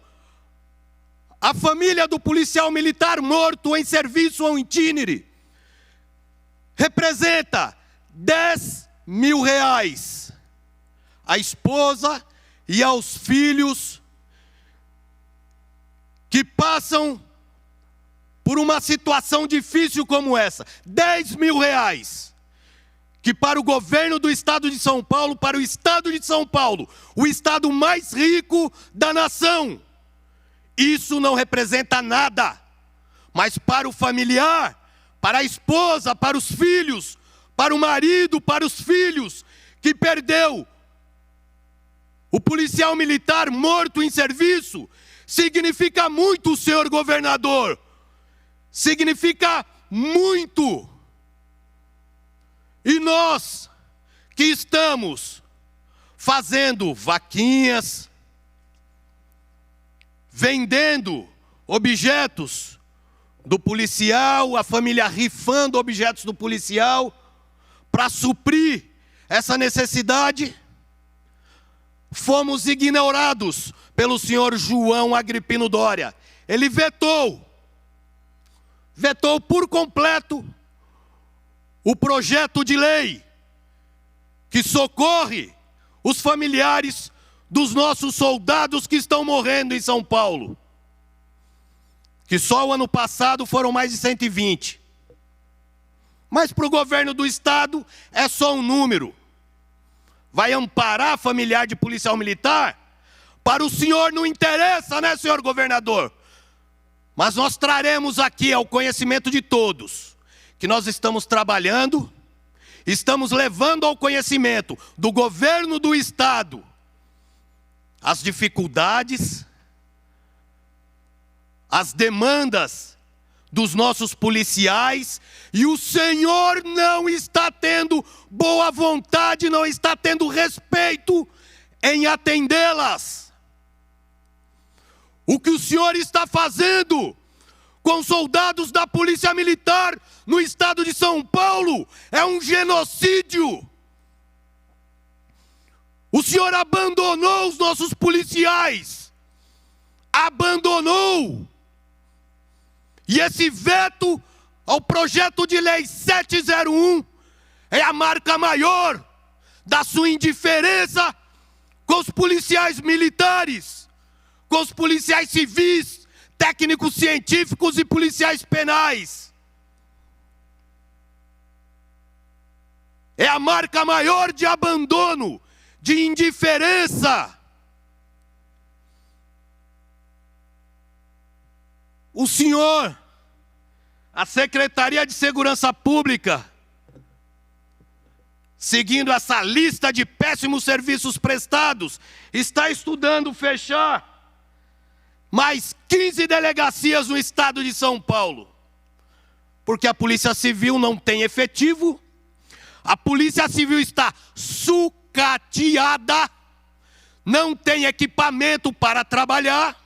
à família do policial militar morto em serviço ou itinere representa R$10.000 à esposa e aos filhos que passam por uma situação difícil como essa. R$10.000. Que para o governo do estado de São Paulo, para o estado de São Paulo, o estado mais rico da nação, isso não representa nada. Mas para o familiar, para a esposa, para os filhos, para o marido, para os filhos, que perdeu o policial militar morto em serviço, significa muito, senhor governador. Significa muito. E nós que estamos fazendo vaquinhas, vendendo objetos do policial, a família rifando objetos do policial, para suprir essa necessidade, fomos ignorados pelo senhor João Agripino Doria. Ele vetou por completo o projeto de lei que socorre os familiares dos nossos soldados que estão morrendo em São Paulo, que só o ano passado foram mais de 120. Mas para o governo do estado é só um número. Vai amparar familiar de policial militar? Para o senhor não interessa, né, senhor governador? Mas nós traremos aqui ao conhecimento de todos que nós estamos trabalhando, estamos levando ao conhecimento do governo do estado as dificuldades, as demandas dos nossos policiais, e o senhor não está tendo boa vontade, não está tendo respeito em atendê-las. O que o senhor está fazendo com soldados da Polícia Militar no estado de São Paulo é um genocídio. O senhor abandonou os nossos policiais. Abandonou. E esse veto ao projeto de lei 701 é a marca maior da sua indiferença com os policiais militares, com os policiais civis, técnicos científicos e policiais penais. É a marca maior de abandono, de indiferença. O senhor, a Secretaria de Segurança Pública, seguindo essa lista de péssimos serviços prestados, está estudando fechar mais 15 delegacias no estado de São Paulo. Porque a Polícia Civil não tem efetivo, a Polícia Civil está sucateada, não tem equipamento para trabalhar.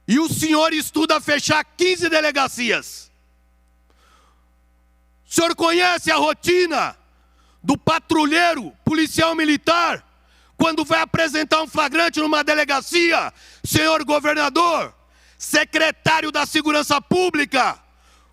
E o senhor estuda fechar 15 delegacias. O senhor conhece a rotina do patrulheiro policial militar quando vai apresentar um flagrante numa delegacia? Senhor governador, secretário da Segurança Pública,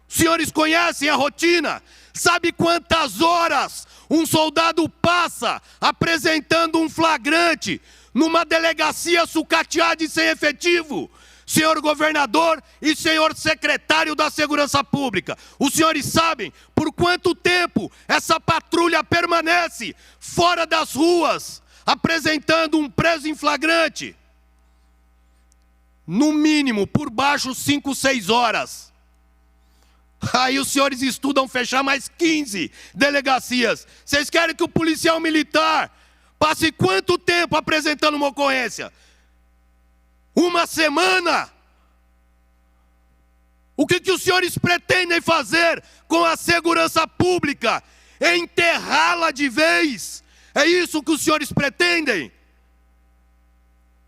os senhores conhecem a rotina? Sabe quantas horas um soldado passa apresentando um flagrante numa delegacia sucateada e sem efetivo? Senhor governador e senhor secretário da Segurança Pública, os senhores sabem por quanto tempo essa patrulha permanece fora das ruas, apresentando um preso em flagrante? No mínimo, por baixo, 5, 6 horas. Aí os senhores estudam fechar mais 15 delegacias. Vocês querem que o policial militar passe quanto tempo apresentando uma ocorrência? Uma semana? O que os senhores pretendem fazer com a segurança pública? Enterrá-la de vez? É isso que os senhores pretendem?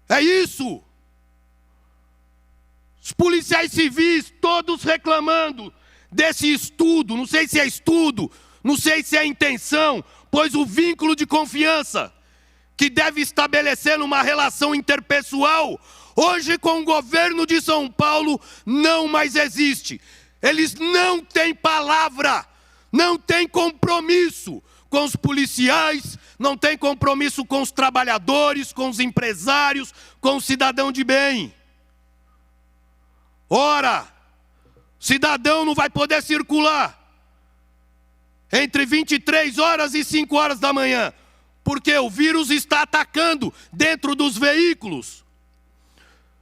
É isso? Os policiais civis todos reclamando desse estudo, não sei se é estudo, não sei se é intenção, pois o vínculo de confiança que deve estabelecer numa relação interpessoal, hoje com o governo de São Paulo, não mais existe. Eles não têm palavra, não têm compromisso com os policiais, não têm compromisso com os trabalhadores, com os empresários, com o cidadão de bem. Ora, cidadão não vai poder circular entre 23 horas e 5 horas da manhã, porque o vírus está atacando dentro dos veículos.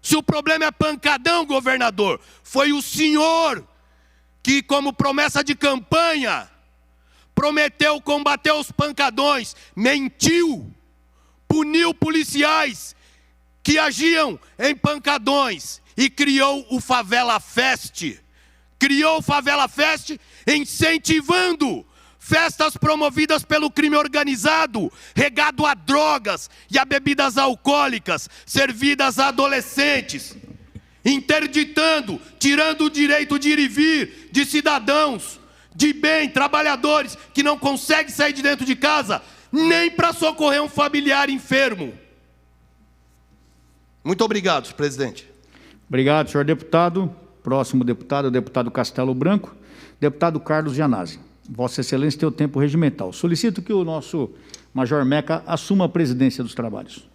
Se o problema é pancadão, governador, foi o senhor que, como promessa de campanha, prometeu combater os pancadões, mentiu, puniu policiais que agiam em pancadões e criou o Favela Fest, criou o Favela Fest, incentivando festas promovidas pelo crime organizado, regado a drogas e a bebidas alcoólicas, servidas a adolescentes, interditando, tirando o direito de ir e vir de cidadãos de bem, trabalhadores, que não conseguem sair de dentro de casa, nem para socorrer um familiar enfermo. Muito obrigado, senhor presidente. Obrigado, senhor deputado. Próximo deputado, o deputado Castelo Branco. Deputado Carlos Gianazzi. Vossa Excelência tem o tempo regimental. Solicito que o nosso Major Meca assuma a presidência dos trabalhos.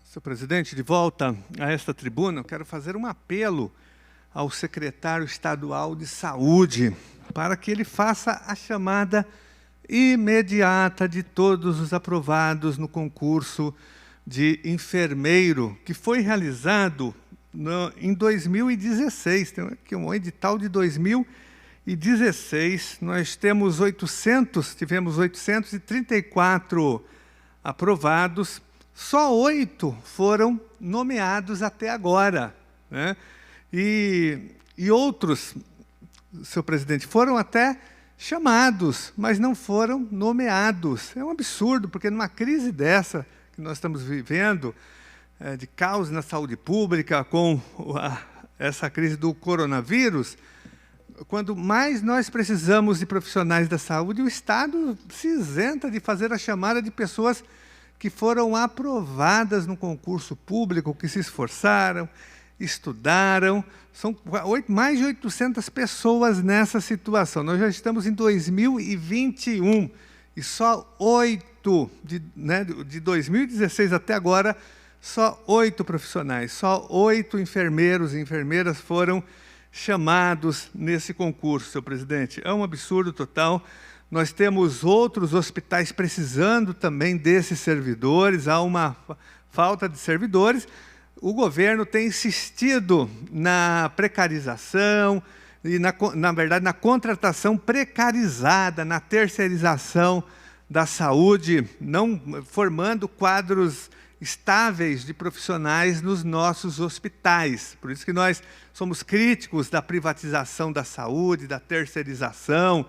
Senhor presidente, de volta a esta tribuna, eu quero fazer um apelo ao secretário estadual de saúde para que ele faça a chamada imediata de todos os aprovados no concurso de enfermeiro, que foi realizado em 2016. Tem aqui um edital de 2016. Nós tivemos 834 aprovados. Só 8 foram nomeados até agora, né? E outros, senhor presidente, foram até chamados, mas não foram nomeados. É um absurdo, porque numa crise dessa que nós estamos vivendo, de caos na saúde pública, com essa crise do coronavírus, quando mais nós precisamos de profissionais da saúde, o Estado se isenta de fazer a chamada de pessoas que foram aprovadas no concurso público, que se esforçaram, estudaram. São mais de 800 pessoas nessa situação. Nós já estamos em 2021 e só 8, de 2016 até agora, só 8 profissionais, só 8 enfermeiros e enfermeiras foram chamados nesse concurso, senhor presidente. É um absurdo total. Nós temos outros hospitais precisando também desses servidores, há uma falta de servidores. O governo tem insistido na precarização e, na verdade, na contratação precarizada, na terceirização da saúde, não formando quadros estáveis de profissionais nos nossos hospitais. Por isso que nós somos críticos da privatização da saúde, da terceirização,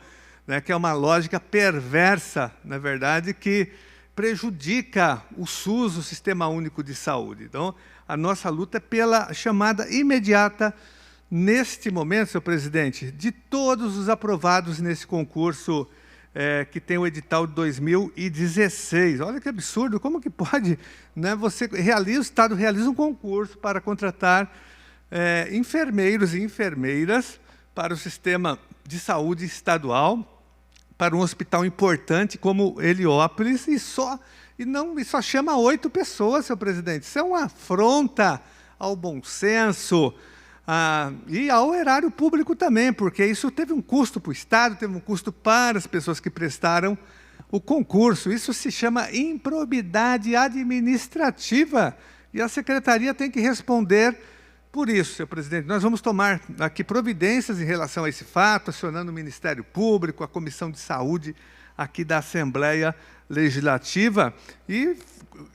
que é uma lógica perversa, na verdade, que prejudica o SUS, o Sistema Único de Saúde. Então, a nossa luta é pela chamada imediata, neste momento, senhor presidente, de todos os aprovados nesse concurso que tem o edital de 2016. Olha que absurdo, como que pode, né, o Estado realiza um concurso para contratar enfermeiros e enfermeiras para o sistema de saúde estadual, para um hospital importante como Heliópolis, e só chama 8 pessoas, senhor presidente. Isso é uma afronta ao bom senso e ao erário público também, porque isso teve um custo para o Estado, teve um custo para as pessoas que prestaram o concurso. Isso se chama improbidade administrativa, e a secretaria tem que responder por isso, senhor presidente. Nós vamos tomar aqui providências em relação a esse fato, acionando o Ministério Público, a Comissão de Saúde aqui da Assembleia Legislativa. E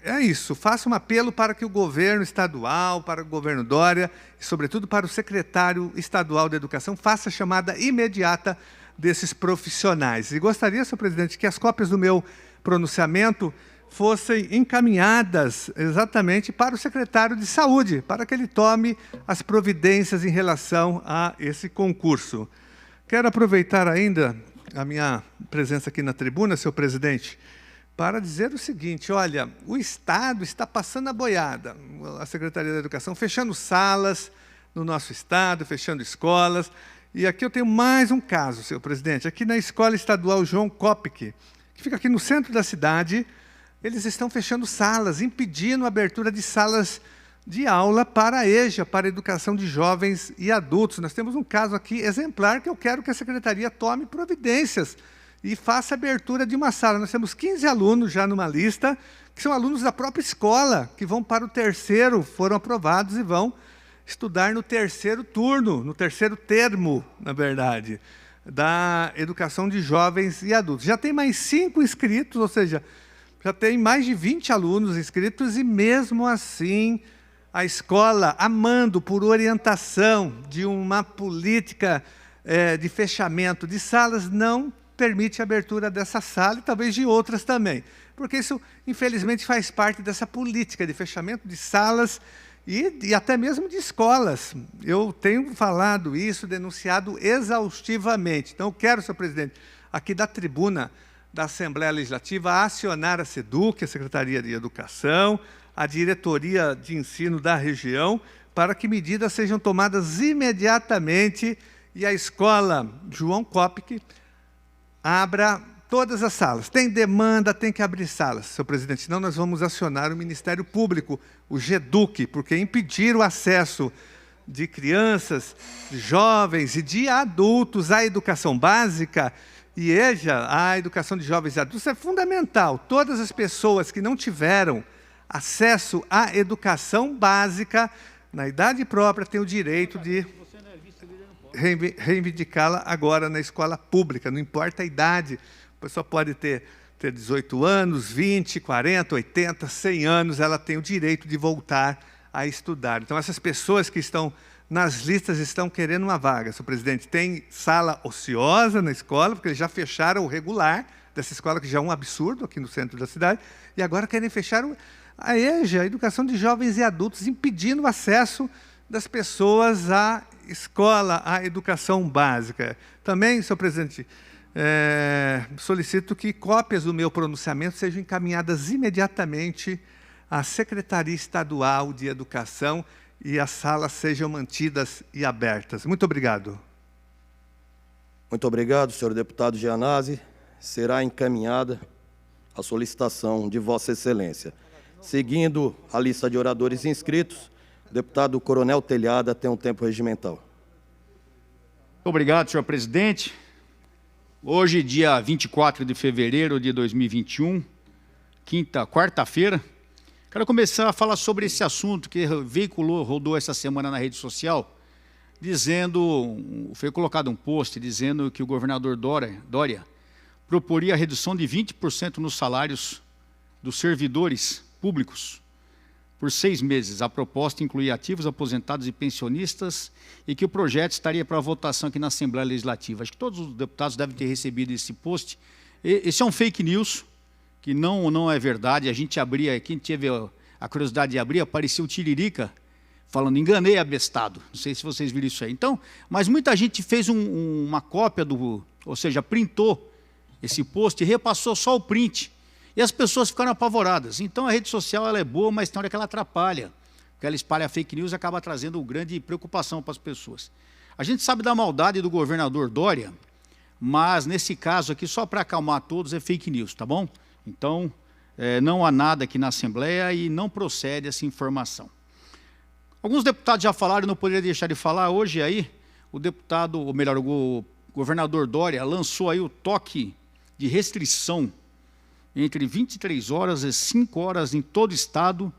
é isso, faço um apelo para que o governo estadual, para o governo Dória, e sobretudo para o secretário estadual da Educação, faça a chamada imediata desses profissionais. E gostaria, senhor presidente, que as cópias do meu pronunciamento fossem encaminhadas exatamente para o secretário de Saúde, para que ele tome as providências em relação a esse concurso. Quero aproveitar ainda a minha presença aqui na tribuna, senhor presidente, para dizer o seguinte: olha, o Estado está passando a boiada, a Secretaria da Educação, fechando salas no nosso Estado, fechando escolas. E aqui eu tenho mais um caso, senhor presidente. Aqui na Escola Estadual João Kopic, que fica aqui no centro da cidade, eles estão fechando salas, impedindo a abertura de salas de aula para a EJA, para a educação de jovens e adultos. Nós temos um caso aqui exemplar que eu quero que a Secretaria tome providências e faça a abertura de uma sala. Nós temos 15 alunos já numa lista, que são alunos da própria escola, que vão para o terceiro, foram aprovados e vão estudar no terceiro turno, no terceiro termo, na verdade. da educação de jovens e adultos. Já tem mais 5 inscritos, ou seja, já tem mais de 20 alunos inscritos, e mesmo assim a escola, amando por orientação de uma política de fechamento de salas, não permite a abertura dessa sala e talvez de outras também. Porque isso, infelizmente, faz parte dessa política de fechamento de salas e até mesmo de escolas. Eu tenho falado isso, denunciado exaustivamente. Então, eu quero, senhor presidente, aqui da tribuna da Assembleia Legislativa, acionar a SEDUC, a Secretaria de Educação, a Diretoria de Ensino da região, para que medidas sejam tomadas imediatamente e a escola João Kopic abra todas as salas. Tem demanda, tem que abrir salas, senhor presidente, senão nós vamos acionar o Ministério Público, o GEDUC, porque impedir o acesso de crianças, de jovens e de adultos à educação básica, e a educação de jovens e adultos é fundamental. Todas as pessoas que não tiveram acesso à educação básica, na idade própria, têm o direito de reivindicá-la agora na escola pública, não importa a idade. A pessoa pode ter 18 anos, 20, 40, 80, 100 anos, ela tem o direito de voltar a estudar. Então, essas pessoas que estão nas listas estão querendo uma vaga, senhor presidente. Tem sala ociosa na escola, porque eles já fecharam o regular dessa escola, que já é um absurdo aqui no centro da cidade, e agora querem fechar a EJA, a educação de jovens e adultos, impedindo o acesso das pessoas à escola, à educação básica. Também, senhor presidente, solicito que cópias do meu pronunciamento sejam encaminhadas imediatamente à Secretaria Estadual de Educação e as salas sejam mantidas e abertas. Muito obrigado. Muito obrigado, senhor deputado Gianazzi. Será encaminhada a solicitação de Vossa Excelência. Seguindo a lista de oradores inscritos, o deputado Coronel Telhada tem um tempo regimental. Obrigado, senhor presidente. Hoje, dia 24 de fevereiro de 2021, quarta-feira, quero começar a falar sobre esse assunto que rodou essa semana na rede social, foi colocado um post dizendo que o governador Dória proporia a redução de 20% nos salários dos servidores públicos por 6 meses. A proposta incluía ativos, aposentados e pensionistas, e que o projeto estaria para votação aqui na Assembleia Legislativa. Acho que todos os deputados devem ter recebido esse post. Esse é um fake news, que não é verdade. A gente abria, quem teve a curiosidade de abrir, apareceu o Tiririca, falando, enganei abestado. Não sei se vocês viram isso aí. Então, mas muita gente fez uma cópia ou seja, printou esse post e repassou só o print. E as pessoas ficaram apavoradas. Então, a rede social ela é boa, mas tem hora que ela atrapalha. Porque ela espalha fake news e acaba trazendo grande preocupação para as pessoas. A gente sabe da maldade do governador Dória, mas nesse caso aqui, só para acalmar todos, é fake news, tá bom? Então, não há nada aqui na Assembleia e não procede essa informação. Alguns deputados já falaram, não poderia deixar de falar. Hoje aí, o governador Dória lançou aí o toque de restrição entre 23 horas e 5 horas em todo o estado,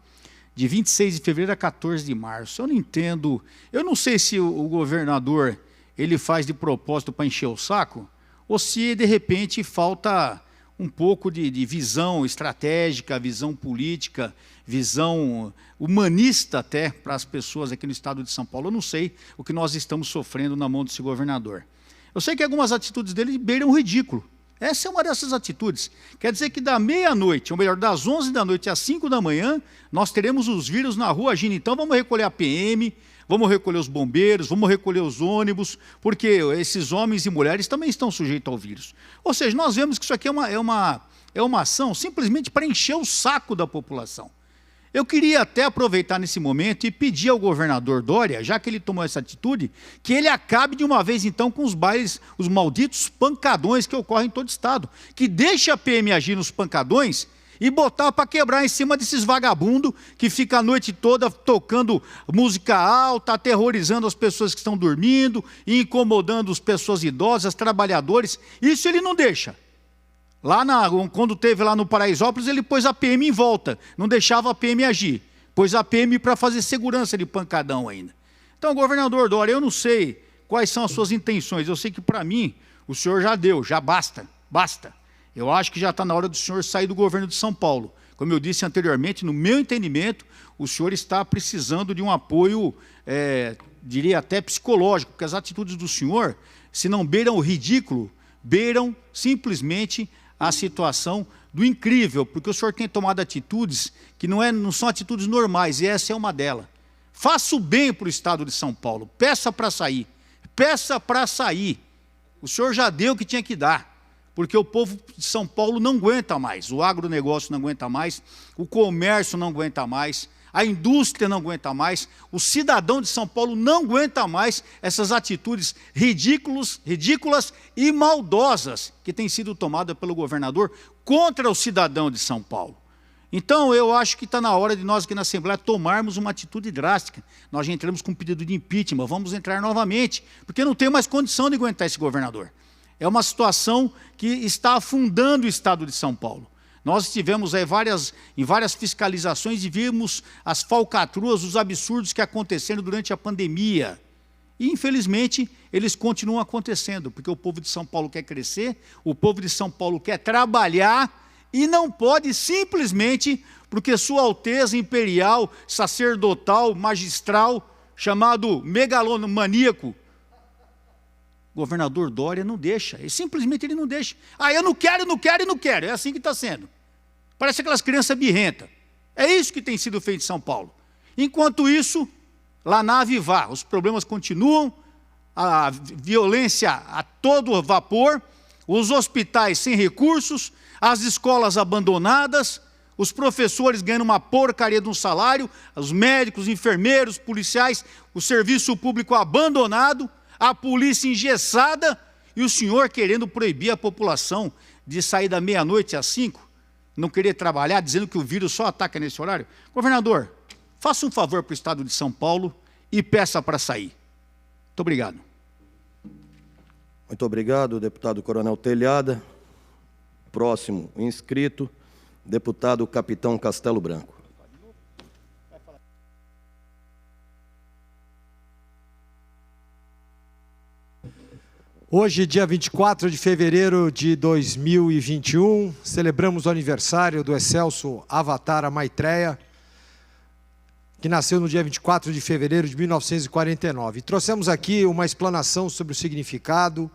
de 26 de fevereiro a 14 de março. Eu não entendo, eu não sei se o governador ele faz de propósito para encher o saco, ou se de repente falta um pouco de visão estratégica, visão política, visão humanista até para as pessoas aqui no estado de São Paulo. Eu não sei o que nós estamos sofrendo na mão desse governador. Eu sei que algumas atitudes dele beiram o ridículo. Essa é uma dessas atitudes. Quer dizer que da meia-noite, ou melhor, das 11 da noite às 5 da manhã, nós teremos os vírus na rua agindo. Então vamos recolher a PM, vamos recolher os bombeiros, vamos recolher os ônibus, porque esses homens e mulheres também estão sujeitos ao vírus. Ou seja, nós vemos que isso aqui é uma ação simplesmente para encher o saco da população. Eu queria até aproveitar nesse momento e pedir ao governador Dória, já que ele tomou essa atitude, que ele acabe de uma vez então com os bailes, os malditos pancadões que ocorrem em todo o estado. Que deixe a PM agir nos pancadões e botar para quebrar em cima desses vagabundos que ficam a noite toda tocando música alta, aterrorizando as pessoas que estão dormindo, e incomodando as pessoas idosas, trabalhadores. Isso ele não deixa. Quando teve lá no Paraisópolis, ele pôs a PM em volta, não deixava a PM agir. Pôs a PM para fazer segurança de pancadão ainda. Então, governador Dória, eu não sei quais são as suas intenções. Eu sei que, para mim, o senhor já deu, já basta, basta. Eu acho que já está na hora do senhor sair do governo de São Paulo. Como eu disse anteriormente, no meu entendimento, o senhor está precisando de um apoio, diria até psicológico, porque as atitudes do senhor, se não beiram o ridículo, beiram simplesmente a situação do incrível, porque o senhor tem tomado atitudes que não são atitudes normais, e essa é uma delas. Faça o bem para o estado de São Paulo, peça para sair, peça para sair. O senhor já deu o que tinha que dar, porque o povo de São Paulo não aguenta mais, o agronegócio não aguenta mais, o comércio não aguenta mais, a indústria não aguenta mais, o cidadão de São Paulo não aguenta mais essas atitudes ridículas e maldosas que têm sido tomadas pelo governador contra o cidadão de São Paulo. Então, eu acho que está na hora de nós aqui na Assembleia tomarmos uma atitude drástica. Nós já entramos com um pedido de impeachment, vamos entrar novamente, porque não tem mais condição de aguentar esse governador. É uma situação que está afundando o estado de São Paulo. Nós estivemos em várias fiscalizações e vimos as falcatruas, os absurdos que aconteceram durante a pandemia. E, infelizmente, eles continuam acontecendo, porque o povo de São Paulo quer crescer, o povo de São Paulo quer trabalhar e não pode simplesmente, porque Sua Alteza Imperial, sacerdotal, magistral, chamado megalomaníaco, governador Dória não deixa, simplesmente ele não deixa. Eu não quero, não quero e não quero, é assim que está sendo. Parece aquelas crianças birrentas. É isso que tem sido feito em São Paulo. Enquanto isso, lá na Avivá, os problemas continuam, a violência a todo vapor, os hospitais sem recursos, as escolas abandonadas, os professores ganhando uma porcaria de um salário, os médicos, enfermeiros, policiais, o serviço público abandonado, a polícia engessada e o senhor querendo proibir a população de sair da meia-noite às 5, não querer trabalhar, dizendo que o vírus só ataca nesse horário. Governador, faça um favor para o estado de São Paulo e peça para sair. Muito obrigado. Muito obrigado, deputado Coronel Telhada. Próximo inscrito, deputado Capitão Castelo Branco. Hoje, dia 24 de fevereiro de 2021, celebramos o aniversário do excelso Avatara Maitreya, que nasceu no dia 24 de fevereiro de 1949. E trouxemos aqui uma explanação sobre o significado,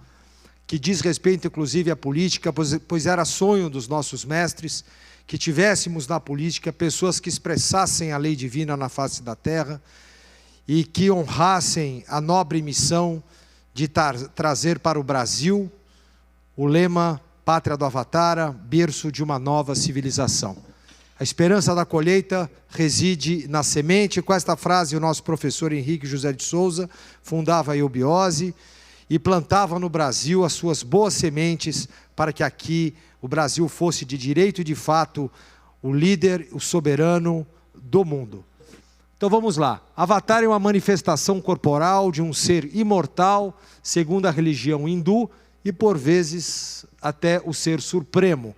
que diz respeito, inclusive, à política, pois era sonho dos nossos mestres que tivéssemos na política pessoas que expressassem a lei divina na face da terra e que honrassem a nobre missão de trazer para o Brasil o lema Pátria do Avatara, berço de uma nova civilização. A esperança da colheita reside na semente. Com esta frase, o nosso professor Henrique José de Souza fundava a Eubiose e plantava no Brasil as suas boas sementes para que aqui o Brasil fosse de direito e de fato o líder, o soberano do mundo. Então vamos lá. Avatar é uma manifestação corporal de um ser imortal, segundo a religião hindu, e por vezes até o ser supremo.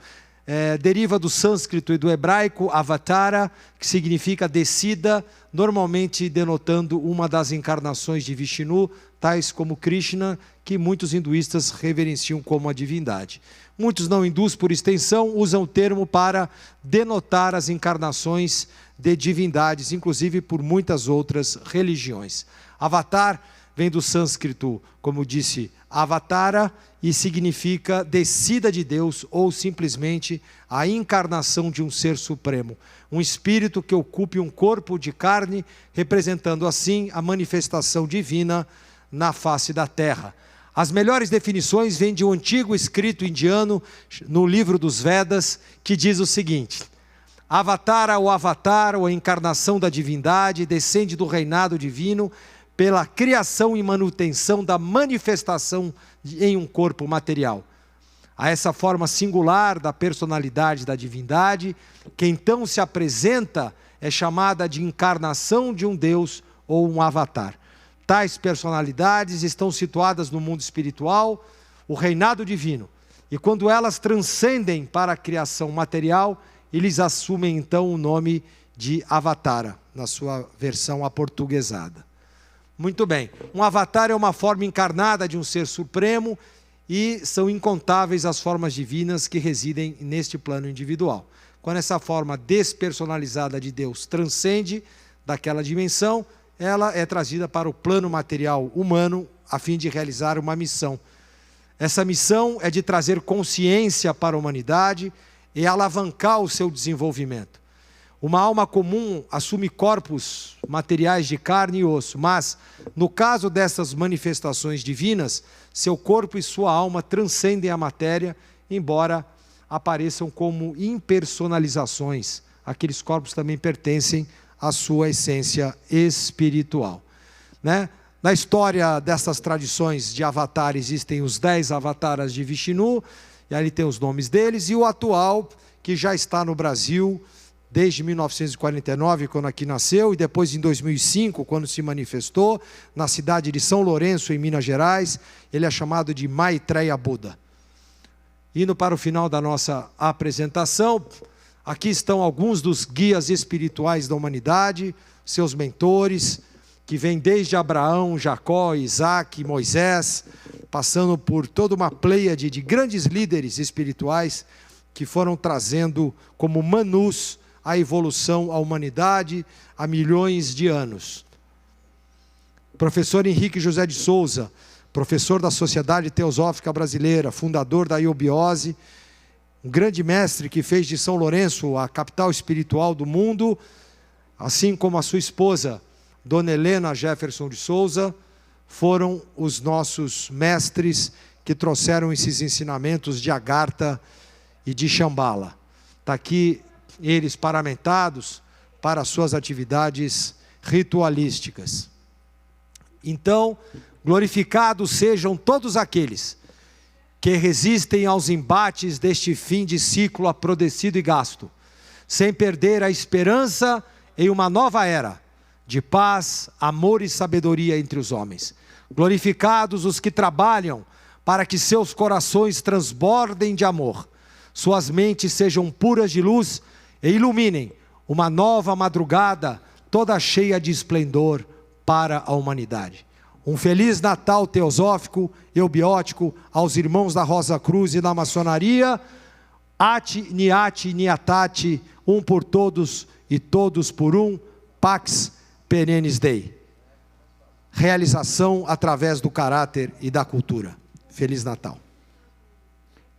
Deriva do sânscrito e do hebraico avatara, que significa descida, normalmente denotando uma das encarnações de Vishnu, tais como Krishna, que muitos hinduístas reverenciam como a divindade. Muitos não hindus, por extensão, usam o termo para denotar as encarnações de divindades, inclusive por muitas outras religiões. Avatar vem do sânscrito, como disse, avatara, e significa descida de Deus, ou simplesmente a encarnação de um ser supremo. Um espírito que ocupe um corpo de carne, representando assim a manifestação divina na face da terra. As melhores definições vêm de um antigo escrito indiano, no livro dos Vedas, que diz o seguinte: Avatara, ou avatar, ou a encarnação da divindade, descende do reinado divino pela criação e manutenção da manifestação em um corpo material. A essa forma singular da personalidade da divindade, que então se apresenta, é chamada de encarnação de um Deus ou um avatar. Tais personalidades estão situadas no mundo espiritual, o reinado divino, e quando elas transcendem para a criação material, eles assumem então o nome de avatara, na sua versão aportuguesada. Muito bem, um avatar é uma forma encarnada de um ser supremo, e são incontáveis as formas divinas que residem neste plano individual. Quando essa forma despersonalizada de Deus transcende daquela dimensão, ela é trazida para o plano material humano a fim de realizar uma missão. Essa missão é de trazer consciência para a humanidade e alavancar o seu desenvolvimento. Uma alma comum assume corpos materiais de carne e osso, mas, no caso dessas manifestações divinas, seu corpo e sua alma transcendem a matéria, embora apareçam como impersonalizações. Aqueles corpos também pertencem à sua essência espiritual. Né? Na história dessas tradições de avatar, existem os 10 avataras de Vishnu, e ali tem os nomes deles, e o atual, que já está no Brasil desde 1949, quando aqui nasceu, e depois em 2005, quando se manifestou, na cidade de São Lourenço, em Minas Gerais, ele é chamado de Maitreya Buda. Indo para o final da nossa apresentação, aqui estão alguns dos guias espirituais da humanidade, seus mentores, que vêm desde Abraão, Jacó, Isaac, Moisés, passando por toda uma pleiade de grandes líderes espirituais que foram trazendo como manus a evolução à humanidade há milhões de anos. Professor Henrique José de Souza, professor da Sociedade Teosófica Brasileira, fundador da Iobiose, um grande mestre que fez de São Lourenço a capital espiritual do mundo, assim como a sua esposa, Dona Helena Jefferson de Souza, foram os nossos mestres que trouxeram esses ensinamentos de Agartha e de Shambhala. Está aqui eles paramentados para as suas atividades ritualísticas. Então, glorificados sejam todos aqueles que resistem aos embates deste fim de ciclo aprodecido e gasto, sem perder a esperança em uma nova era de paz, amor e sabedoria entre os homens. Glorificados os que trabalham para que seus corações transbordem de amor, suas mentes sejam puras de luz e iluminem uma nova madrugada toda cheia de esplendor para a humanidade. Um Feliz Natal teosófico, eubiótico, aos irmãos da Rosa Cruz e da maçonaria. Ati, Niati, Niatati, um por todos e todos por um, Pax Perennis Dei. Realização através do caráter e da cultura. Feliz Natal.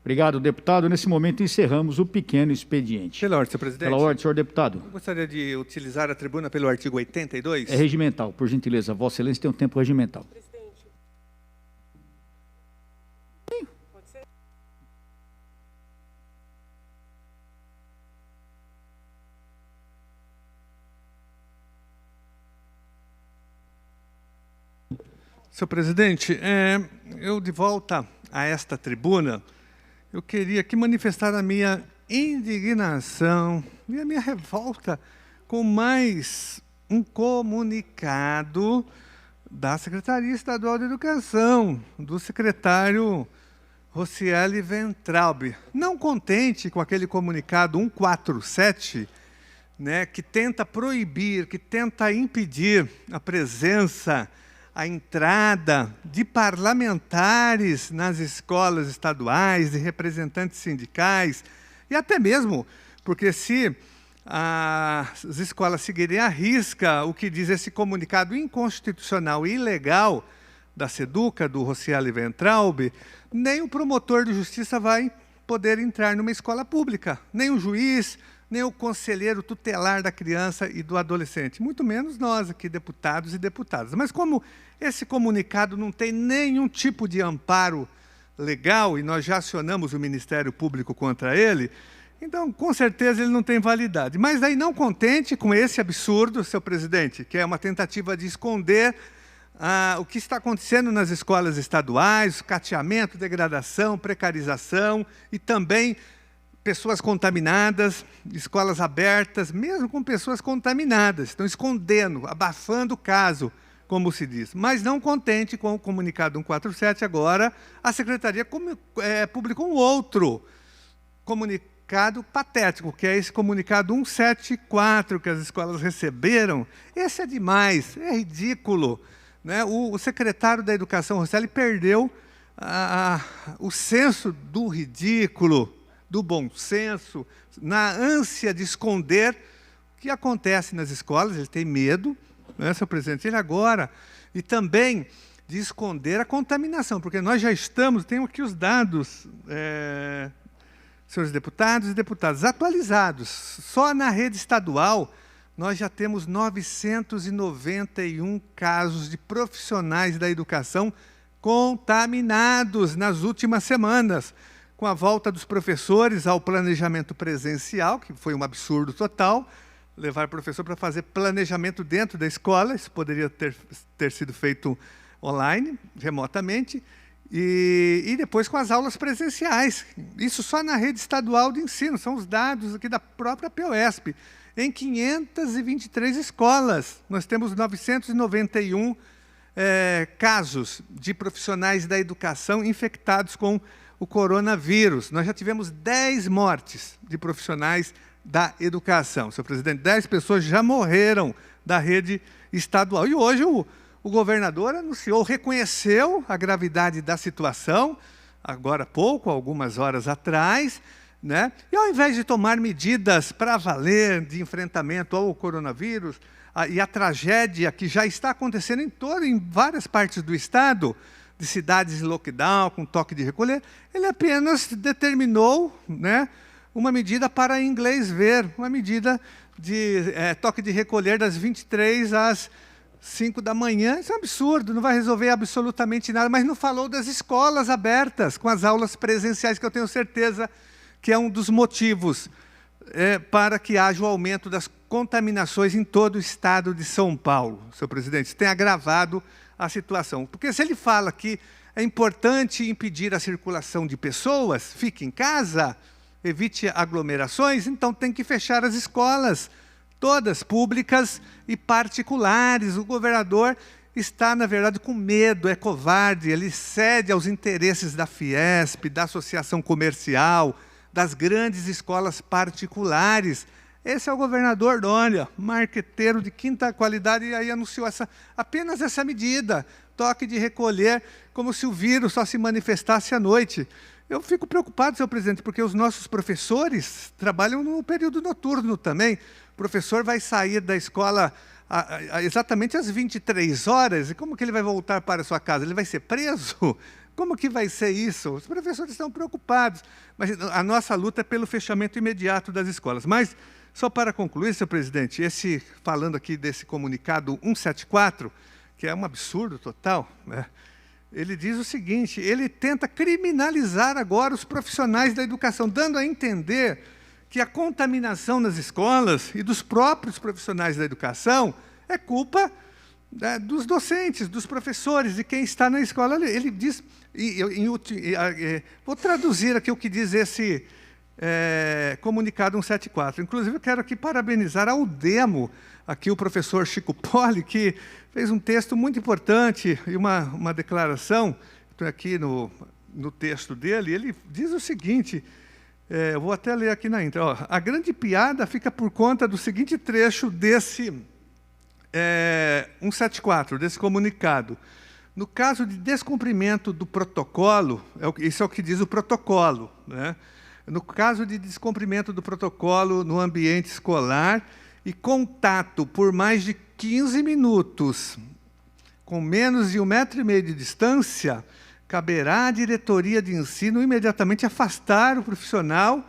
Obrigado, deputado. Nesse momento encerramos o pequeno expediente. Pela ordem, senhor presidente. Pela ordem, senhor deputado. Eu gostaria de utilizar a tribuna pelo artigo 82. É regimental, por gentileza. Vossa Excelência tem um tempo regimental. Pode ser? Senhor presidente, eu de volta a esta tribuna, eu queria aqui manifestar a minha indignação e a minha revolta com mais um comunicado da Secretaria Estadual de Educação, do secretário Rocieli Ventralbe. Não contente com aquele comunicado 147, né, que tenta proibir, que tenta impedir a presença, a entrada de parlamentares nas escolas estaduais, de representantes sindicais, e até mesmo porque se as escolas seguirem à risca o que diz esse comunicado inconstitucional e ilegal da SEDUCA, do Rocieli Ventralbe, nem o promotor de justiça vai poder entrar numa escola pública, nem o juiz, nem o conselheiro tutelar da criança e do adolescente, muito menos nós aqui, deputados e deputadas. Mas como esse comunicado não tem nenhum tipo de amparo legal, e nós já acionamos o Ministério Público contra ele, então, com certeza, ele não tem validade. Mas aí, não contente com esse absurdo, senhor presidente, que é uma tentativa de esconder o que está acontecendo nas escolas estaduais, cateamento, degradação, precarização e também pessoas contaminadas, escolas abertas, mesmo com pessoas contaminadas, estão escondendo, abafando o caso, como se diz. Mas não contente com o comunicado 147, agora a Secretaria publicou um outro comunicado patético, que é esse comunicado 174 que as escolas receberam. Esse é demais, é ridículo, né? O secretário da Educação, Rocieli, perdeu o senso do ridículo, do bom senso, na ânsia de esconder o que acontece nas escolas. Ele tem medo, né, senhor presidente, ele agora, e também de esconder a contaminação, porque nós já estamos, tenho aqui os dados, senhores deputados e deputadas, atualizados. Só na rede estadual, nós já temos 991 casos de profissionais da educação contaminados nas últimas semanas, com a volta dos professores ao planejamento presencial, que foi um absurdo total, levar o professor para fazer planejamento dentro da escola, isso poderia ter sido feito online, remotamente, e depois com as aulas presenciais. Isso só na rede estadual de ensino, são os dados aqui da própria POESP. Em 523 escolas, nós temos 991 casos de profissionais da educação infectados com o coronavírus. Nós já tivemos 10 mortes de profissionais da educação. Senhor presidente, 10 pessoas já morreram da rede estadual. E hoje o governador anunciou, reconheceu a gravidade da situação, agora há pouco, algumas horas atrás, né? E ao invés de tomar medidas para valer de enfrentamento ao coronavírus, e a tragédia que já está acontecendo em várias partes do estado, de cidades em lockdown, com toque de recolher, ele apenas determinou, né, uma medida para inglês ver, uma medida de toque de recolher das 23 às 5 da manhã. Isso é um absurdo, não vai resolver absolutamente nada, mas não falou das escolas abertas, com as aulas presenciais, que eu tenho certeza que é um dos motivos para que haja o aumento das contaminações em todo o estado de São Paulo, senhor presidente. Isso tem agravado a situação. Porque se ele fala que é importante impedir a circulação de pessoas, fique em casa, evite aglomerações, então tem que fechar as escolas, todas públicas e particulares. O governador está, na verdade, com medo, é covarde, ele cede aos interesses da Fiesp, da associação comercial, das grandes escolas particulares. Esse é o governador Dória, marqueteiro de quinta qualidade, e aí anunciou apenas essa medida, toque de recolher, como se o vírus só se manifestasse à noite. Eu fico preocupado, senhor presidente, porque os nossos professores trabalham no período noturno também. O professor vai sair da escola exatamente às 23 horas, e como que ele vai voltar para a sua casa? Ele vai ser preso? Como que vai ser isso? Os professores estão preocupados, mas a nossa luta é pelo fechamento imediato das escolas. Mas, só para concluir, senhor presidente, falando aqui desse comunicado 174, que é um absurdo total, né? Ele diz o seguinte, ele tenta criminalizar agora os profissionais da educação, dando a entender que a contaminação nas escolas e dos próprios profissionais da educação é culpa dos docentes, dos professores, de quem está na escola. Ele diz, vou traduzir aqui o que diz esse comunicado 174. Inclusive, eu quero aqui parabenizar ao Demo, aqui o professor Chico Poli, que fez um texto muito importante e uma declaração, aqui no texto dele. Ele diz o seguinte, eu vou até ler aqui na intro, ó, a grande piada fica por conta do seguinte trecho desse 174, desse comunicado. No caso de descumprimento do protocolo, isso é o que diz o protocolo, né? No caso de descumprimento do protocolo no ambiente escolar e contato por mais de 15 minutos, com menos de 1,5 m de distância, caberá à diretoria de ensino imediatamente afastar o profissional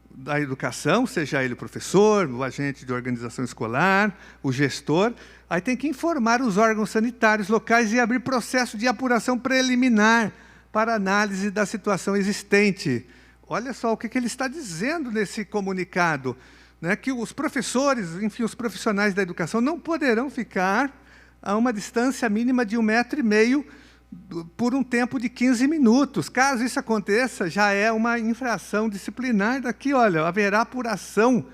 da educação, seja ele o professor, o agente de organização escolar, o gestor. Aí tem que informar os órgãos sanitários locais e abrir processo de apuração preliminar para análise da situação existente. Olha só o que ele está dizendo nesse comunicado, né? Que os professores, enfim, os profissionais da educação não poderão ficar a uma distância mínima de 1,5 m por um tempo de 15 minutos. Caso isso aconteça, já é uma infração disciplinar. Daqui, olha, haverá apuração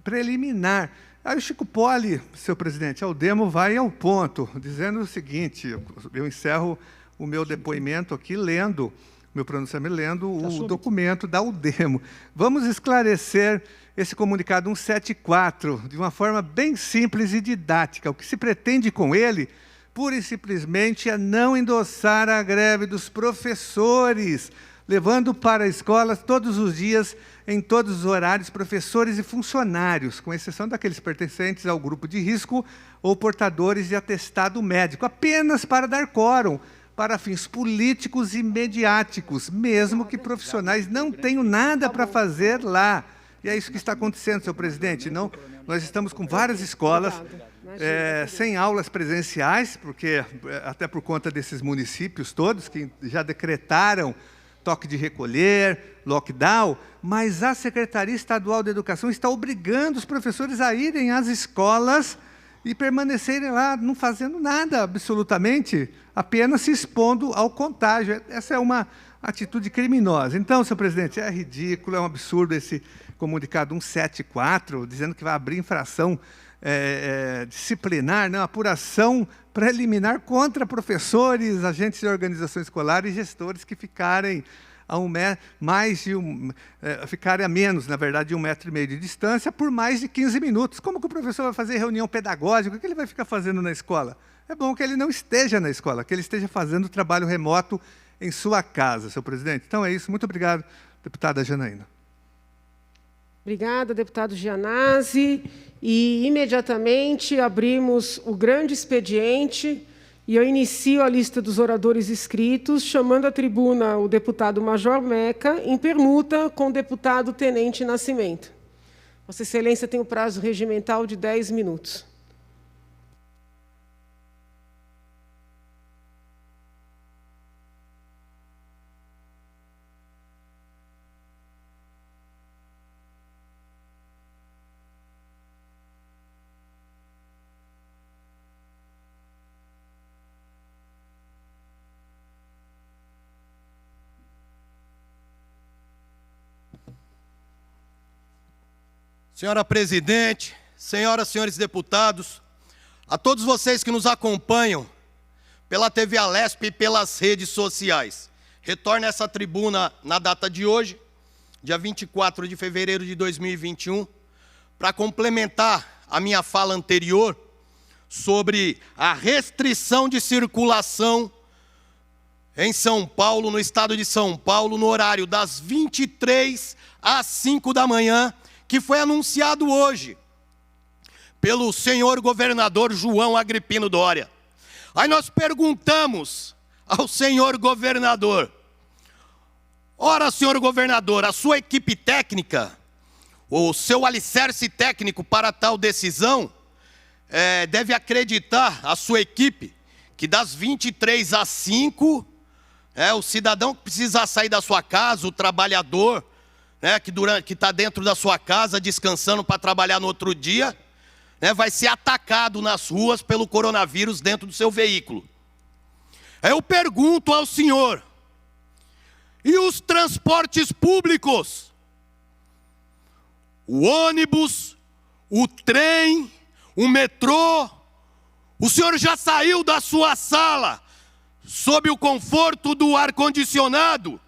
preliminar. Aí o Chico Poli, senhor presidente, ao Demo vai ao ponto, dizendo o seguinte, eu encerro o meu depoimento aqui lendo, meu pronunciamento lendo o documento da UDEMO. Vamos esclarecer esse comunicado 174 de uma forma bem simples e didática. O que se pretende com ele, pura e simplesmente a não endossar a greve dos professores, levando para a escola todos os dias, em todos os horários, professores e funcionários, com exceção daqueles pertencentes ao grupo de risco ou portadores de atestado médico, apenas para dar quórum, para fins políticos e mediáticos, mesmo que profissionais não tenham nada para fazer lá. E é isso que está acontecendo, senhor presidente. Não, nós estamos com várias escolas sem aulas presenciais, porque até por conta desses municípios todos que já decretaram toque de recolher, lockdown, mas a Secretaria Estadual de Educação está obrigando os professores a irem às escolas e permanecerem lá, não fazendo nada absolutamente, apenas se expondo ao contágio. Essa é uma atitude criminosa. Então, senhor presidente, é ridículo, é um absurdo esse comunicado 174, dizendo que vai abrir infração disciplinar, não, apuração preliminar contra professores, agentes de organização escolar e gestores que ficarem ficarem a menos, na verdade, de 1,5 metro de distância por mais de 15 minutos. Como que o professor vai fazer reunião pedagógica? O que ele vai ficar fazendo na escola? É bom que ele não esteja na escola, que ele esteja fazendo trabalho remoto em sua casa, senhor presidente. Então é isso. Muito obrigado, deputada Janaína. Obrigada, deputado Gianazzi. E, imediatamente, abrimos o grande expediente e eu inicio a lista dos oradores inscritos, chamando à tribuna o deputado Major Meca, em permuta com o deputado Tenente Nascimento. Vossa Excelência tem o prazo regimental de 10 minutos. Senhora presidente, senhoras e senhores deputados, a todos vocês que nos acompanham pela TV Alesp e pelas redes sociais, retorno a essa tribuna na data de hoje, dia 24 de fevereiro de 2021, para complementar a minha fala anterior sobre a restrição de circulação em São Paulo, no estado de São Paulo, no horário das 23 às 5 da manhã, que foi anunciado hoje pelo senhor governador João Agripino Dória. Aí nós perguntamos ao senhor governador: ora, senhor governador, a sua equipe técnica, o seu alicerce técnico para tal decisão, deve acreditar a sua equipe que das 23 às 5, o cidadão que precisar sair da sua casa, o trabalhador, que está dentro da sua casa, descansando para trabalhar no outro dia, vai ser atacado nas ruas pelo coronavírus dentro do seu veículo. Eu pergunto ao senhor: e os transportes públicos? O ônibus, o trem, o metrô? O senhor já saiu da sua sala sob o conforto do ar-condicionado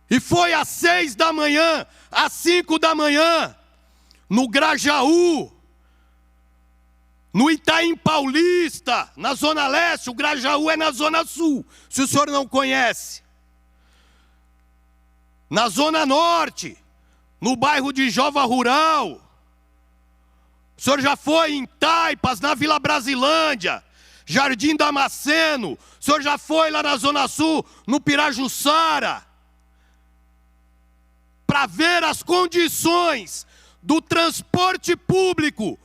e foi às 6 da manhã, às 5 da manhã, no Grajaú, no Itaim Paulista, na Zona Leste? O Grajaú é na Zona Sul, se o senhor não conhece. Na Zona Norte, no bairro de Jova Rural. O senhor já foi em Taipas, na Vila Brasilândia, Jardim Damasceno. O senhor já foi lá na Zona Sul, no Pirajussara, para ver as condições do transporte público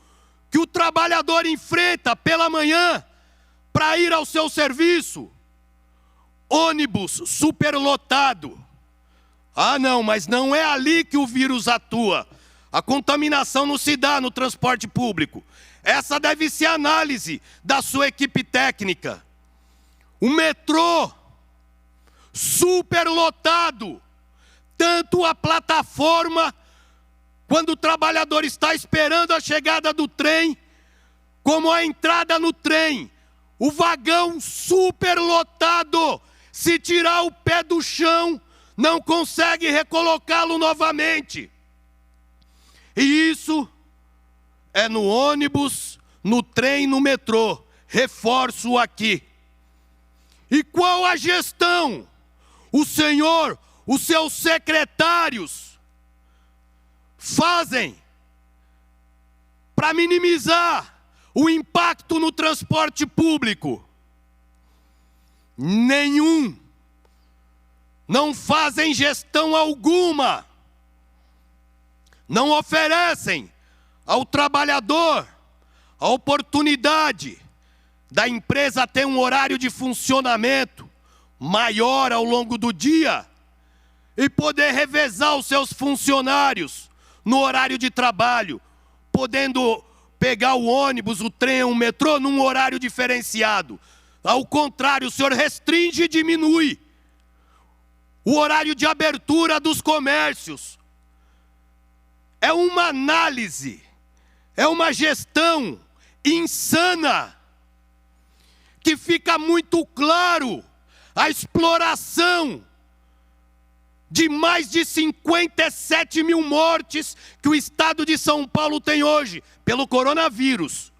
que o trabalhador enfrenta pela manhã para ir ao seu serviço? Ônibus superlotado. Ah, não, mas não é ali que o vírus atua. A contaminação não se dá no transporte público. Essa deve ser a análise da sua equipe técnica. O metrô superlotado. Tanto a plataforma, quando o trabalhador está esperando a chegada do trem, como a entrada no trem. O vagão superlotado. Se tirar o pé do chão, não consegue recolocá-lo novamente. E isso é no ônibus, no trem, no metrô. reforço aqui. E qual a gestão o senhor, os seus secretários fazem para minimizar o impacto no transporte público? Nenhum. Não fazem gestão alguma. Não oferecem ao trabalhador a oportunidade da empresa ter um horário de funcionamento maior ao longo do dia e poder revezar os seus funcionários no horário de trabalho, podendo pegar o ônibus, o trem, o metrô num horário diferenciado. Ao contrário, o senhor restringe e diminui o horário de abertura dos comércios. É uma análise, é uma gestão insana, que fica muito claro a exploração de mais de 57 mil mortes que o estado de São Paulo tem hoje, pelo coronavírus.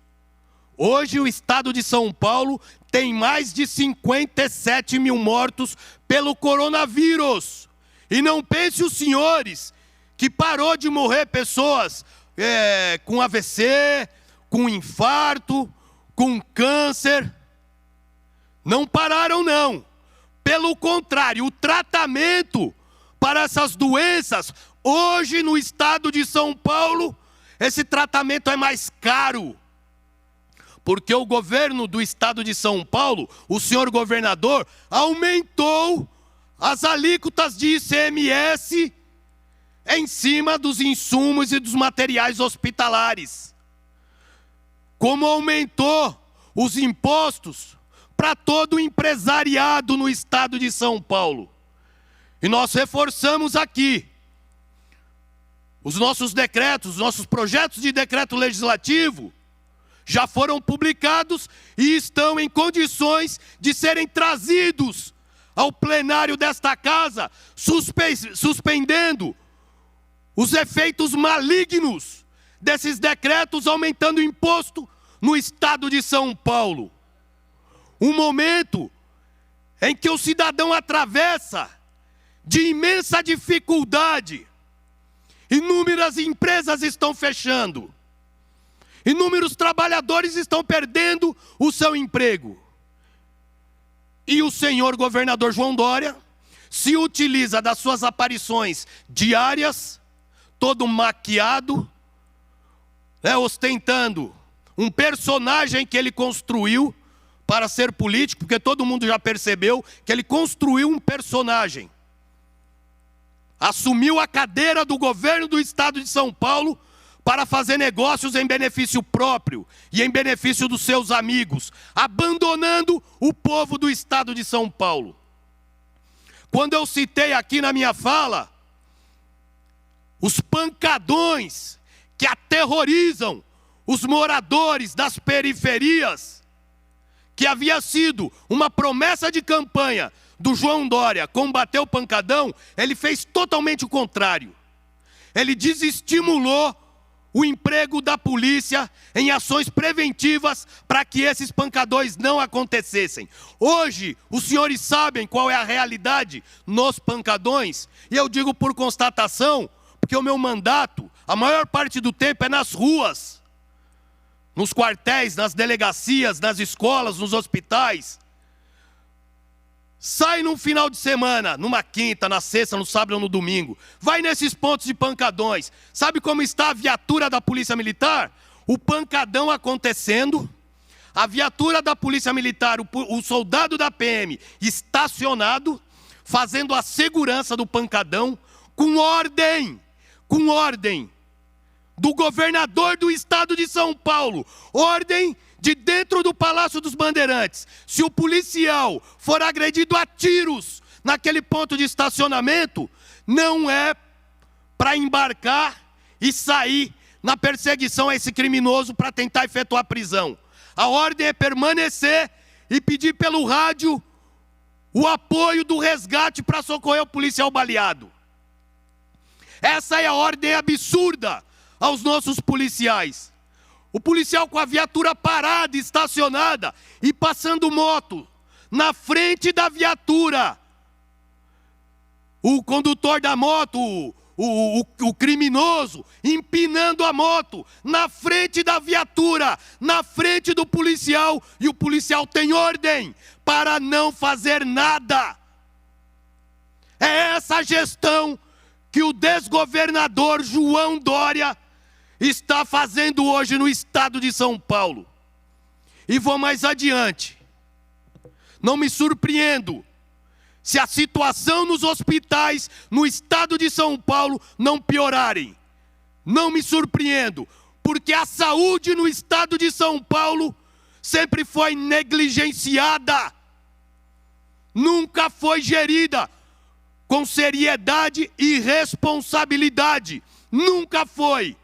Hoje o estado de São Paulo tem mais de 57 mil mortos pelo coronavírus. E não pense os senhores que parou de morrer pessoas com AVC, com infarto, com câncer. Não pararam, não. Pelo contrário, o tratamento para essas doenças, hoje no estado de São Paulo, esse tratamento é mais caro. Porque o governo do estado de São Paulo, o senhor governador, aumentou as alíquotas de ICMS em cima dos insumos e dos materiais hospitalares. Como aumentou os impostos para todo o empresariado no estado de São Paulo. E nós reforçamos aqui os nossos decretos, os nossos projetos de decreto legislativo já foram publicados e estão em condições de serem trazidos ao plenário desta casa, suspendendo os efeitos malignos desses decretos, aumentando o imposto no estado de São Paulo. Um momento em que o cidadão atravessa de imensa dificuldade. Inúmeras empresas estão fechando. Inúmeros trabalhadores estão perdendo o seu emprego. E o senhor governador João Dória se utiliza das suas aparições diárias, todo maquiado, ostentando um personagem que ele construiu para ser político, porque todo mundo já percebeu que ele construiu um personagem. Assumiu a cadeira do governo do estado de São Paulo para fazer negócios em benefício próprio e em benefício dos seus amigos, abandonando o povo do estado de São Paulo. Quando eu citei aqui na minha fala os pancadões que aterrorizam os moradores das periferias, que havia sido uma promessa de campanha do João Dória combater o pancadão, ele fez totalmente o contrário. Ele desestimulou o emprego da polícia em ações preventivas para que esses pancadões não acontecessem. Hoje, os senhores sabem qual é a realidade nos pancadões, e eu digo por constatação, porque o meu mandato, a maior parte do tempo é nas ruas, nos quartéis, nas delegacias, nas escolas, nos hospitais. Sai num final de semana, numa quinta, na sexta, no sábado ou no domingo. Vai nesses pontos de pancadões. Sabe como está a viatura da Polícia Militar? O pancadão acontecendo, a viatura da Polícia Militar, o soldado da PM estacionado, fazendo a segurança do pancadão, com ordem do governador do estado de São Paulo, ordem de dentro do Palácio dos Bandeirantes. Se o policial for agredido a tiros naquele ponto de estacionamento, não é para embarcar e sair na perseguição a esse criminoso para tentar efetuar a prisão. A ordem é permanecer e pedir pelo rádio o apoio do resgate para socorrer o policial baleado. Essa é a ordem absurda aos nossos policiais. O policial com a viatura parada, estacionada, e passando moto na frente da viatura. O condutor da moto, o criminoso, empinando a moto na frente da viatura, na frente do policial, e o policial tem ordem para não fazer nada. É essa gestão que o desgovernador João Dória está fazendo hoje no estado de São Paulo. E vou mais adiante. Não me surpreendo se a situação nos hospitais no estado de São Paulo não piorarem. Não me surpreendo, porque a saúde no estado de São Paulo sempre foi negligenciada. Nunca foi gerida com seriedade e responsabilidade. Nunca foi.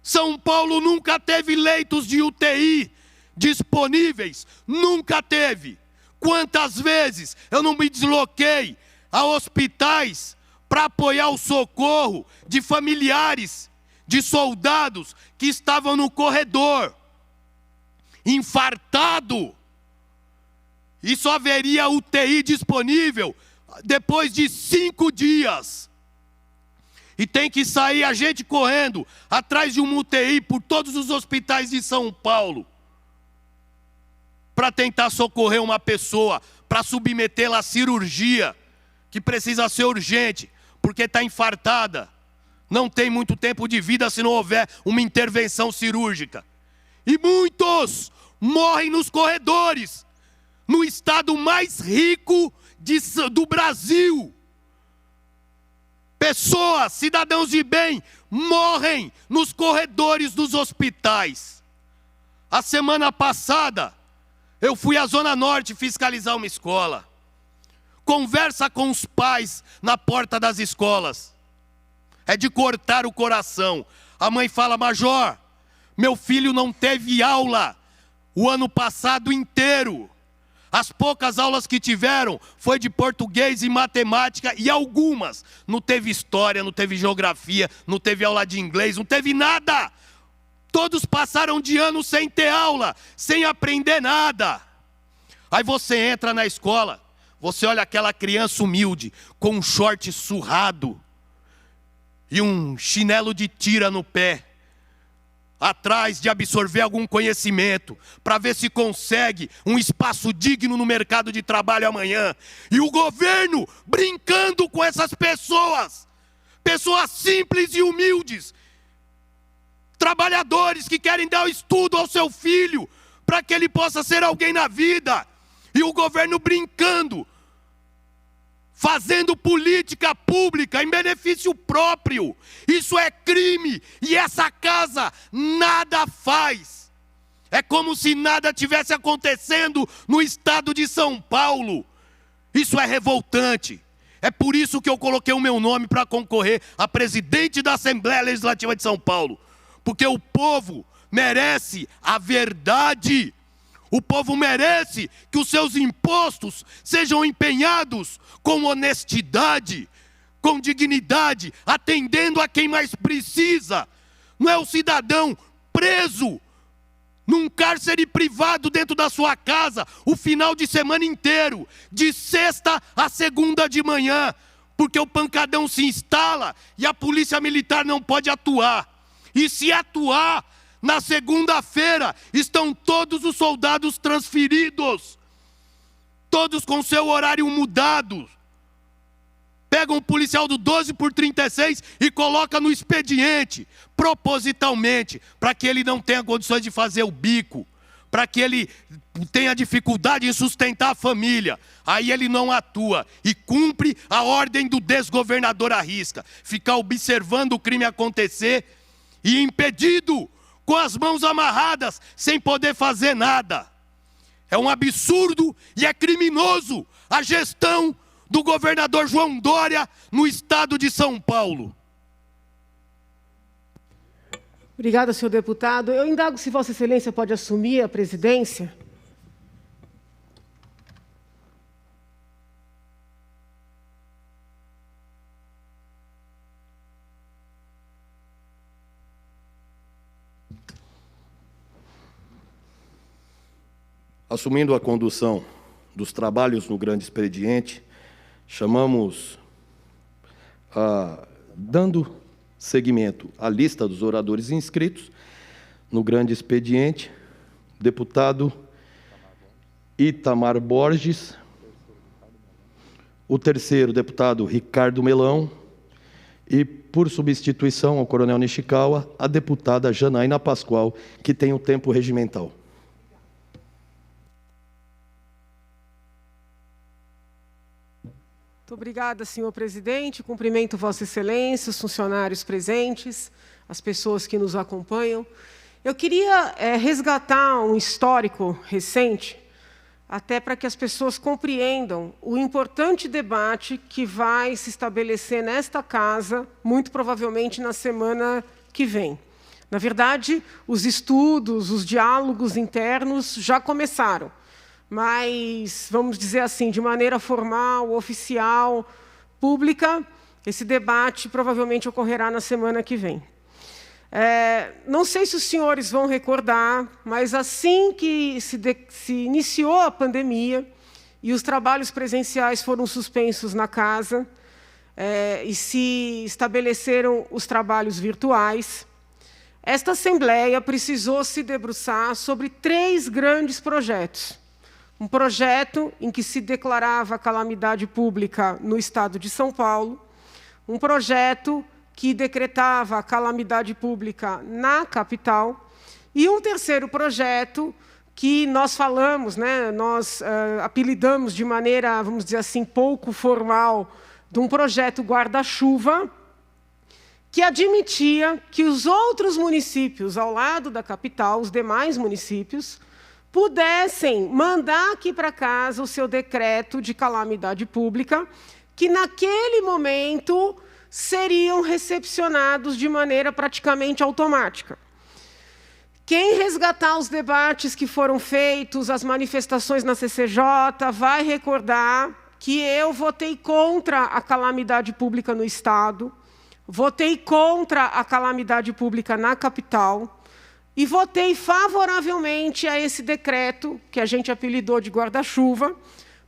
São Paulo nunca teve leitos de UTI disponíveis. Nunca teve. Quantas vezes eu não me desloquei a hospitais para apoiar o socorro de familiares de soldados que estavam no corredor, infartado, e só haveria UTI disponível depois de 5 dias. E tem que sair a gente correndo atrás de uma UTI por todos os hospitais de São Paulo para tentar socorrer uma pessoa, para submetê-la à cirurgia, que precisa ser urgente, porque está infartada. Não tem muito tempo de vida se não houver uma intervenção cirúrgica. E muitos morrem nos corredores, no estado mais rico do Brasil. Pessoas, cidadãos de bem, morrem nos corredores dos hospitais. A semana passada, eu fui à Zona Norte fiscalizar uma escola. Conversa com os pais na porta das escolas. É de cortar o coração. A mãe fala: Major, meu filho não teve aula o ano passado inteiro. As poucas aulas que tiveram foi de português e matemática, e algumas. Não teve história, não teve geografia, não teve aula de inglês, não teve nada. Todos passaram de ano sem ter aula, sem aprender nada. Aí você entra na escola, você olha aquela criança humilde, com um short surrado e um chinelo de tira no pé, atrás de absorver algum conhecimento, para ver se consegue um espaço digno no mercado de trabalho amanhã. E o governo brincando com essas pessoas, pessoas simples e humildes, trabalhadores que querem dar o estudo ao seu filho, para que ele possa ser alguém na vida. E o governo brincando, fazendo política pública em benefício próprio. Isso é crime, e essa casa nada faz. É como se nada tivesse acontecendo no estado de São Paulo. Isso é revoltante. É por isso que eu coloquei o meu nome para concorrer a presidente da Assembleia Legislativa de São Paulo. Porque o povo merece a verdade. O povo merece que os seus impostos sejam empenhados com honestidade, com dignidade, atendendo a quem mais precisa. Não é o cidadão preso num cárcere privado dentro da sua casa o final de semana inteiro, de sexta a segunda de manhã, porque o pancadão se instala e a polícia militar não pode atuar. E se atuar, na segunda-feira estão todos os soldados transferidos, todos com seu horário mudado. Pegam o policial do 12 por 36 e coloca no expediente, propositalmente, para que ele não tenha condições de fazer o bico, para que ele tenha dificuldade em sustentar a família. Aí ele não atua e cumpre a ordem do desgovernador à risca, ficar observando o crime acontecer e impedido, com as mãos amarradas, sem poder fazer nada. É um absurdo e é criminoso a gestão do governador João Dória no estado de São Paulo. Obrigada, senhor deputado. Eu indago se Vossa Excelência pode assumir a presidência. assumindo a condução dos trabalhos no grande expediente, chamamos, dando seguimento à lista dos oradores inscritos no grande expediente, deputado Itamar Borges, o terceiro, deputado Ricardo Melão, e, por substituição ao coronel Nishikawa, a deputada Janaína Pascoal, que tem o tempo regimental. Muito obrigada, senhor presidente. Cumprimento Vossa Excelência, os funcionários presentes, as pessoas que nos acompanham. Eu queria resgatar um histórico recente, até para que as pessoas compreendam o importante debate que vai se estabelecer nesta casa, muito provavelmente na semana que vem. Na verdade, os estudos, os diálogos internos já começaram, mas, vamos dizer assim, de maneira formal, oficial, pública, esse debate provavelmente ocorrerá na semana que vem. Não sei se os senhores vão recordar, mas assim que se iniciou a pandemia e os trabalhos presenciais foram suspensos na casa e se estabeleceram os trabalhos virtuais, esta Assembleia precisou se debruçar sobre 3 grandes projetos. Um projeto em que se declarava calamidade pública no estado de São Paulo, um projeto que decretava a calamidade pública na capital, e um terceiro projeto que nós falamos, nós apelidamos de maneira, vamos dizer assim, pouco formal, de um projeto guarda-chuva, que admitia que os outros municípios ao lado da capital, os demais municípios, pudessem mandar aqui para casa o seu decreto de calamidade pública, que naquele momento seriam recepcionados de maneira praticamente automática. Quem resgatar os debates que foram feitos, as manifestações na CCJ, vai recordar que eu votei contra a calamidade pública no Estado, votei contra a calamidade pública na capital e votei favoravelmente a esse decreto, que a gente apelidou de guarda-chuva,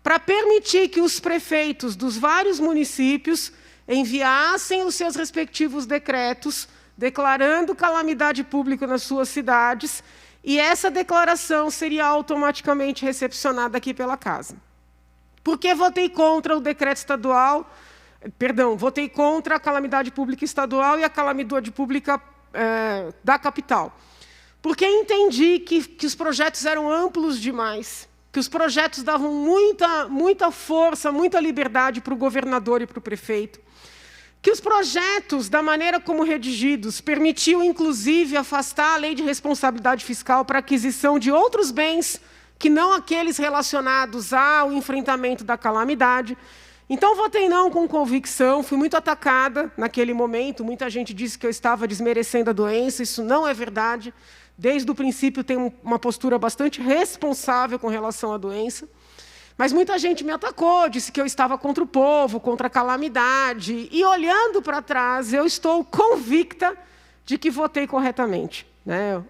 para permitir que os prefeitos dos vários municípios enviassem os seus respectivos decretos, declarando calamidade pública nas suas cidades, e essa declaração seria automaticamente recepcionada aqui pela Casa. Por que votei contra o decreto estadual? Votei contra a calamidade pública estadual e a calamidade pública da capital. Porque entendi que os projetos eram amplos demais, que os projetos davam muita força, muita liberdade para o governador e para o prefeito, que os projetos, da maneira como redigidos, permitiam, inclusive, afastar a lei de responsabilidade fiscal para aquisição de outros bens que não aqueles relacionados ao enfrentamento da calamidade. Então, votei não com convicção, fui muito atacada naquele momento, muita gente disse que eu estava desmerecendo a doença, isso não é verdade. Desde o princípio, tenho uma postura bastante responsável com relação à doença. Mas muita gente me atacou, disse que eu estava contra o povo, contra a calamidade. E, olhando para trás, eu estou convicta de que votei corretamente.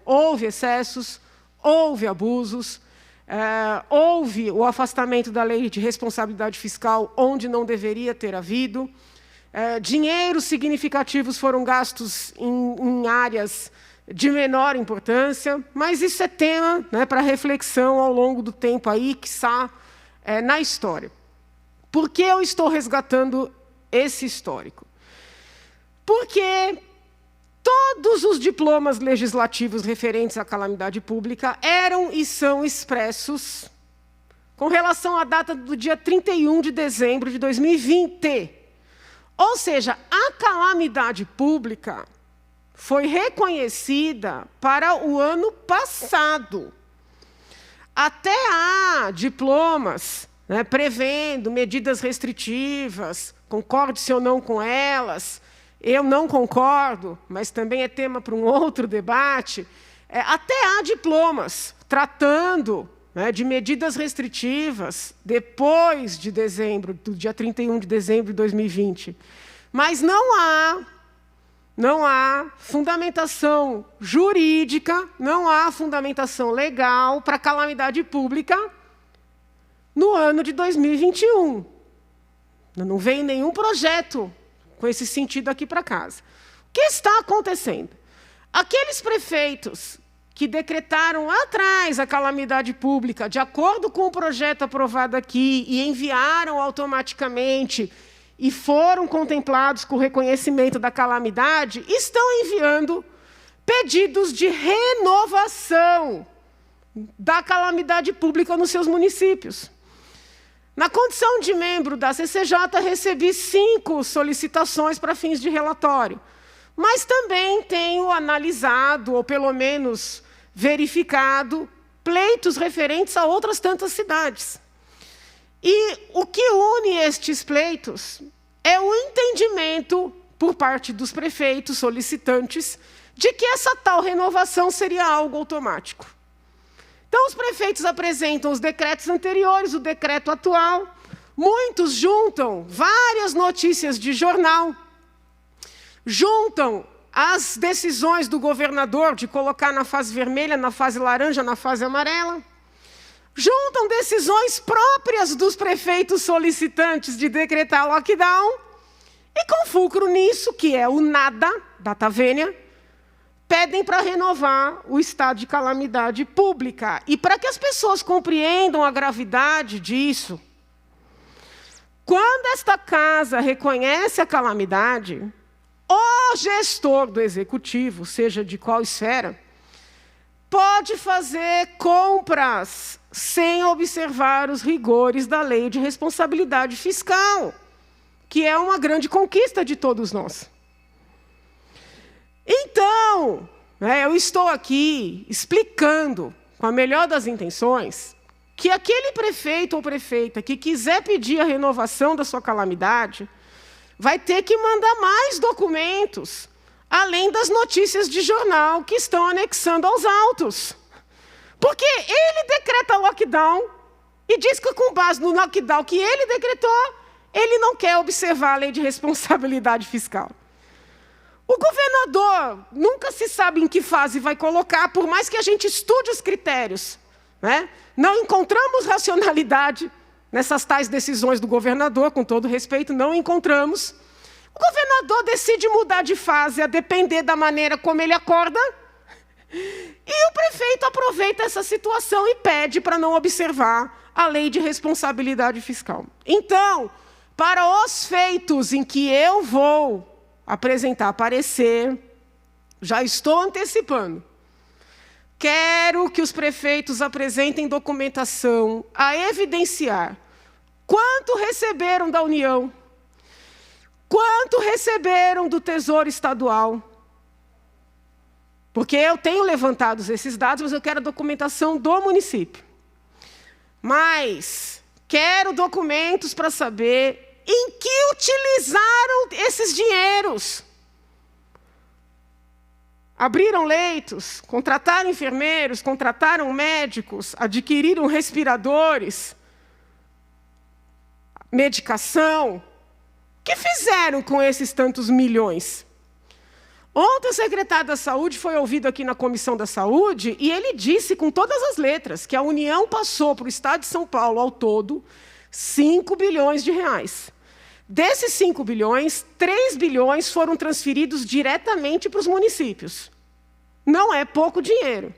Houve excessos, houve abusos, houve o afastamento da lei de responsabilidade fiscal onde não deveria ter havido. Dinheiros significativos foram gastos em áreas de menor importância, mas isso é tema para reflexão ao longo do tempo aí, quiçá, na história. Por que eu estou resgatando esse histórico? Porque todos os diplomas legislativos referentes à calamidade pública eram e são expressos com relação à data do dia 31 de dezembro de 2020. Ou seja, a calamidade pública foi reconhecida para o ano passado. Até há diplomas prevendo medidas restritivas, concorde-se ou não com elas, eu não concordo, mas também é tema para um outro debate. Até há diplomas tratando de medidas restritivas depois de dezembro, do dia 31 de dezembro de 2020. Mas não há não há fundamentação jurídica, não há fundamentação legal para calamidade pública no ano de 2021. Não veio nenhum projeto com esse sentido aqui para casa. O que está acontecendo? Aqueles prefeitos que decretaram lá atrás a calamidade pública, de acordo com o projeto aprovado aqui, e enviaram automaticamente, e foram contemplados com o reconhecimento da calamidade, estão enviando pedidos de renovação da calamidade pública nos seus municípios. Na condição de membro da CCJ, recebi 5 solicitações para fins de relatório, mas também tenho analisado, ou pelo menos verificado, pleitos referentes a outras tantas cidades. E o que une estes pleitos é o entendimento, por parte dos prefeitos solicitantes, de que essa tal renovação seria algo automático. Então, os prefeitos apresentam os decretos anteriores, o decreto atual, muitos juntam várias notícias de jornal, juntam as decisões do governador de colocar na fase vermelha, na fase laranja, na fase amarela, juntam decisões próprias dos prefeitos solicitantes de decretar lockdown, e com fulcro nisso, que é o nada, data vênia, pedem para renovar o estado de calamidade pública. E para que as pessoas compreendam a gravidade disso, quando esta casa reconhece a calamidade, o gestor do executivo, seja de qual esfera, pode fazer compras sem observar os rigores da lei de responsabilidade fiscal, que é uma grande conquista de todos nós. Então, eu estou aqui explicando, com a melhor das intenções, que aquele prefeito ou prefeita que quiser pedir a renovação da sua calamidade vai ter que mandar mais documentos, além das notícias de jornal que estão anexando aos autos. Porque ele decreta lockdown e diz que, com base no lockdown que ele decretou, ele não quer observar a lei de responsabilidade fiscal. O governador nunca se sabe em que fase vai colocar, por mais que a gente estude os critérios, né? Não encontramos racionalidade nessas tais decisões do governador, com todo respeito, não encontramos. O governador decide mudar de fase a depender da maneira como ele acorda, e o prefeito aproveita essa situação e pede para não observar a lei de responsabilidade fiscal. Então, para os feitos em que eu vou apresentar parecer, já estou antecipando. Quero que os prefeitos apresentem documentação a evidenciar quanto receberam da União, quanto receberam do Tesouro Estadual. Porque eu tenho levantado esses dados, mas eu quero a documentação do município. Mas quero documentos para saber em que utilizaram esses dinheiros. Abriram leitos, contrataram enfermeiros, contrataram médicos, adquiriram respiradores, medicação. O que fizeram com esses tantos milhões? Ontem o secretário da Saúde foi ouvido aqui na Comissão da Saúde e ele disse com todas as letras que a União passou para o Estado de São Paulo ao todo 5 bilhões de reais. Desses 5 bilhões, 3 bilhões foram transferidos diretamente para os municípios. Não é pouco dinheiro.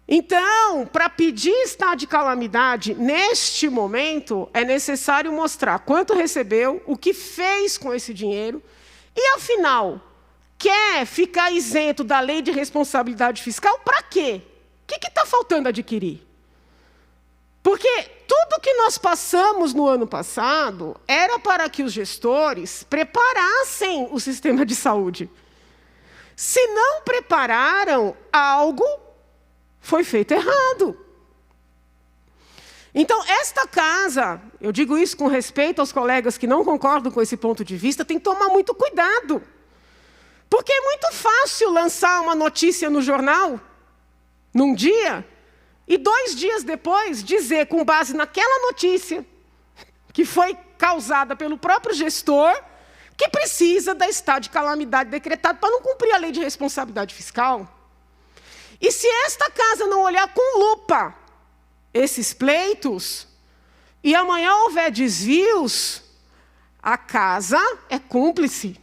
Então, para pedir estado de calamidade, neste momento, é necessário mostrar quanto recebeu, o que fez com esse dinheiro, e, afinal, quer ficar isento da lei de responsabilidade fiscal para quê? O que está faltando adquirir? Porque tudo que nós passamos no ano passado era para que os gestores preparassem o sistema de saúde. Se não prepararam, algo foi feito errado. Então, esta casa, eu digo isso com respeito aos colegas que não concordam com esse ponto de vista, tem que tomar muito cuidado. Porque é muito fácil lançar uma notícia no jornal, num dia, e 2 dias depois dizer, com base naquela notícia, que foi causada pelo próprio gestor, que precisa da estado de calamidade decretado para não cumprir a lei de responsabilidade fiscal. E se esta casa não olhar com lupa esses pleitos, e amanhã houver desvios, a casa é cúmplice.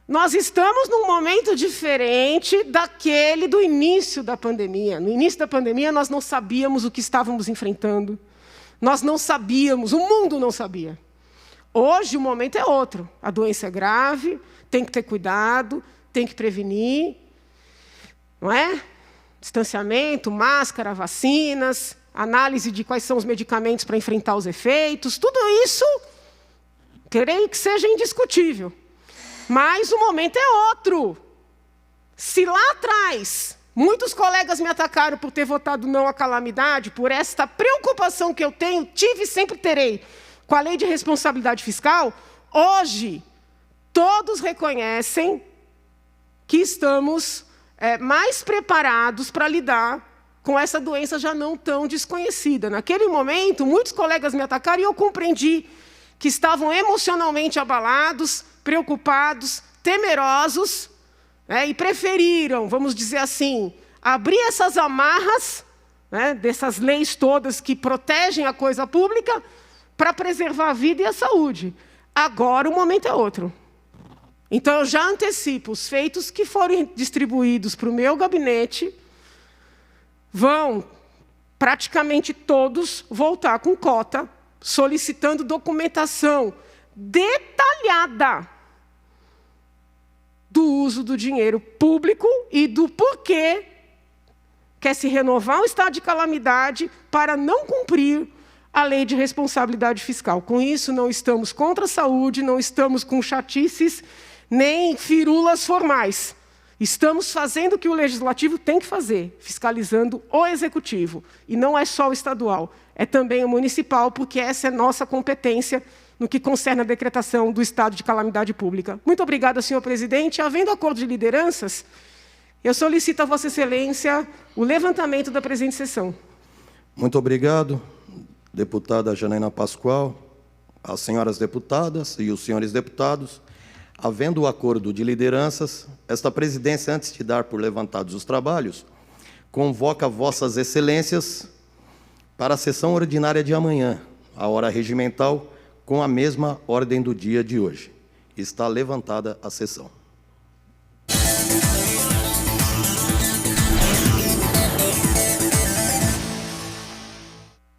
Nós estamos num momento diferente daquele do início da pandemia. No início da pandemia, nós não sabíamos o que estávamos enfrentando. Nós não sabíamos, o mundo não sabia. Hoje, o momento é outro. A doença é grave, tem que ter cuidado, tem que prevenir. Não é? Distanciamento, máscara, vacinas, análise de quais são os medicamentos para enfrentar os efeitos. Tudo isso, creio que seja indiscutível. Mas o momento é outro. Se lá atrás, muitos colegas me atacaram por ter votado não à calamidade, por esta preocupação que eu tenho, tive e sempre terei, com a lei de responsabilidade fiscal, hoje, todos reconhecem que estamos mais preparados para lidar com essa doença já não tão desconhecida. Naquele momento, muitos colegas me atacaram e eu compreendi que estavam emocionalmente abalados, preocupados, temerosos, e preferiram, vamos dizer assim, abrir essas amarras, dessas leis todas que protegem a coisa pública, para preservar a vida e a saúde. Agora o momento é outro. Então eu já antecipo, os feitos que forem distribuídos para o meu gabinete vão praticamente todos voltar com cota, solicitando documentação detalhada do uso do dinheiro público e do porquê quer se renovar o estado de calamidade para não cumprir a lei de responsabilidade fiscal. Com isso, não estamos contra a saúde, não estamos com chatices, nem firulas formais. Estamos fazendo o que o Legislativo tem que fazer, fiscalizando o Executivo. E não é só o estadual, é também o municipal, porque essa é nossa competência no que concerne a decretação do estado de calamidade pública. Muito obrigada, senhor presidente. Havendo acordo de lideranças, eu solicito a Vossa Excelência o levantamento da presente sessão. Muito obrigado, deputada Janaína Pascoal, as senhoras deputadas e os senhores deputados. Havendo o acordo de lideranças, esta presidência, antes de dar por levantados os trabalhos, convoca Vossas Excelências para a sessão ordinária de amanhã, a hora regimental, com a mesma ordem do dia de hoje. Está levantada a sessão.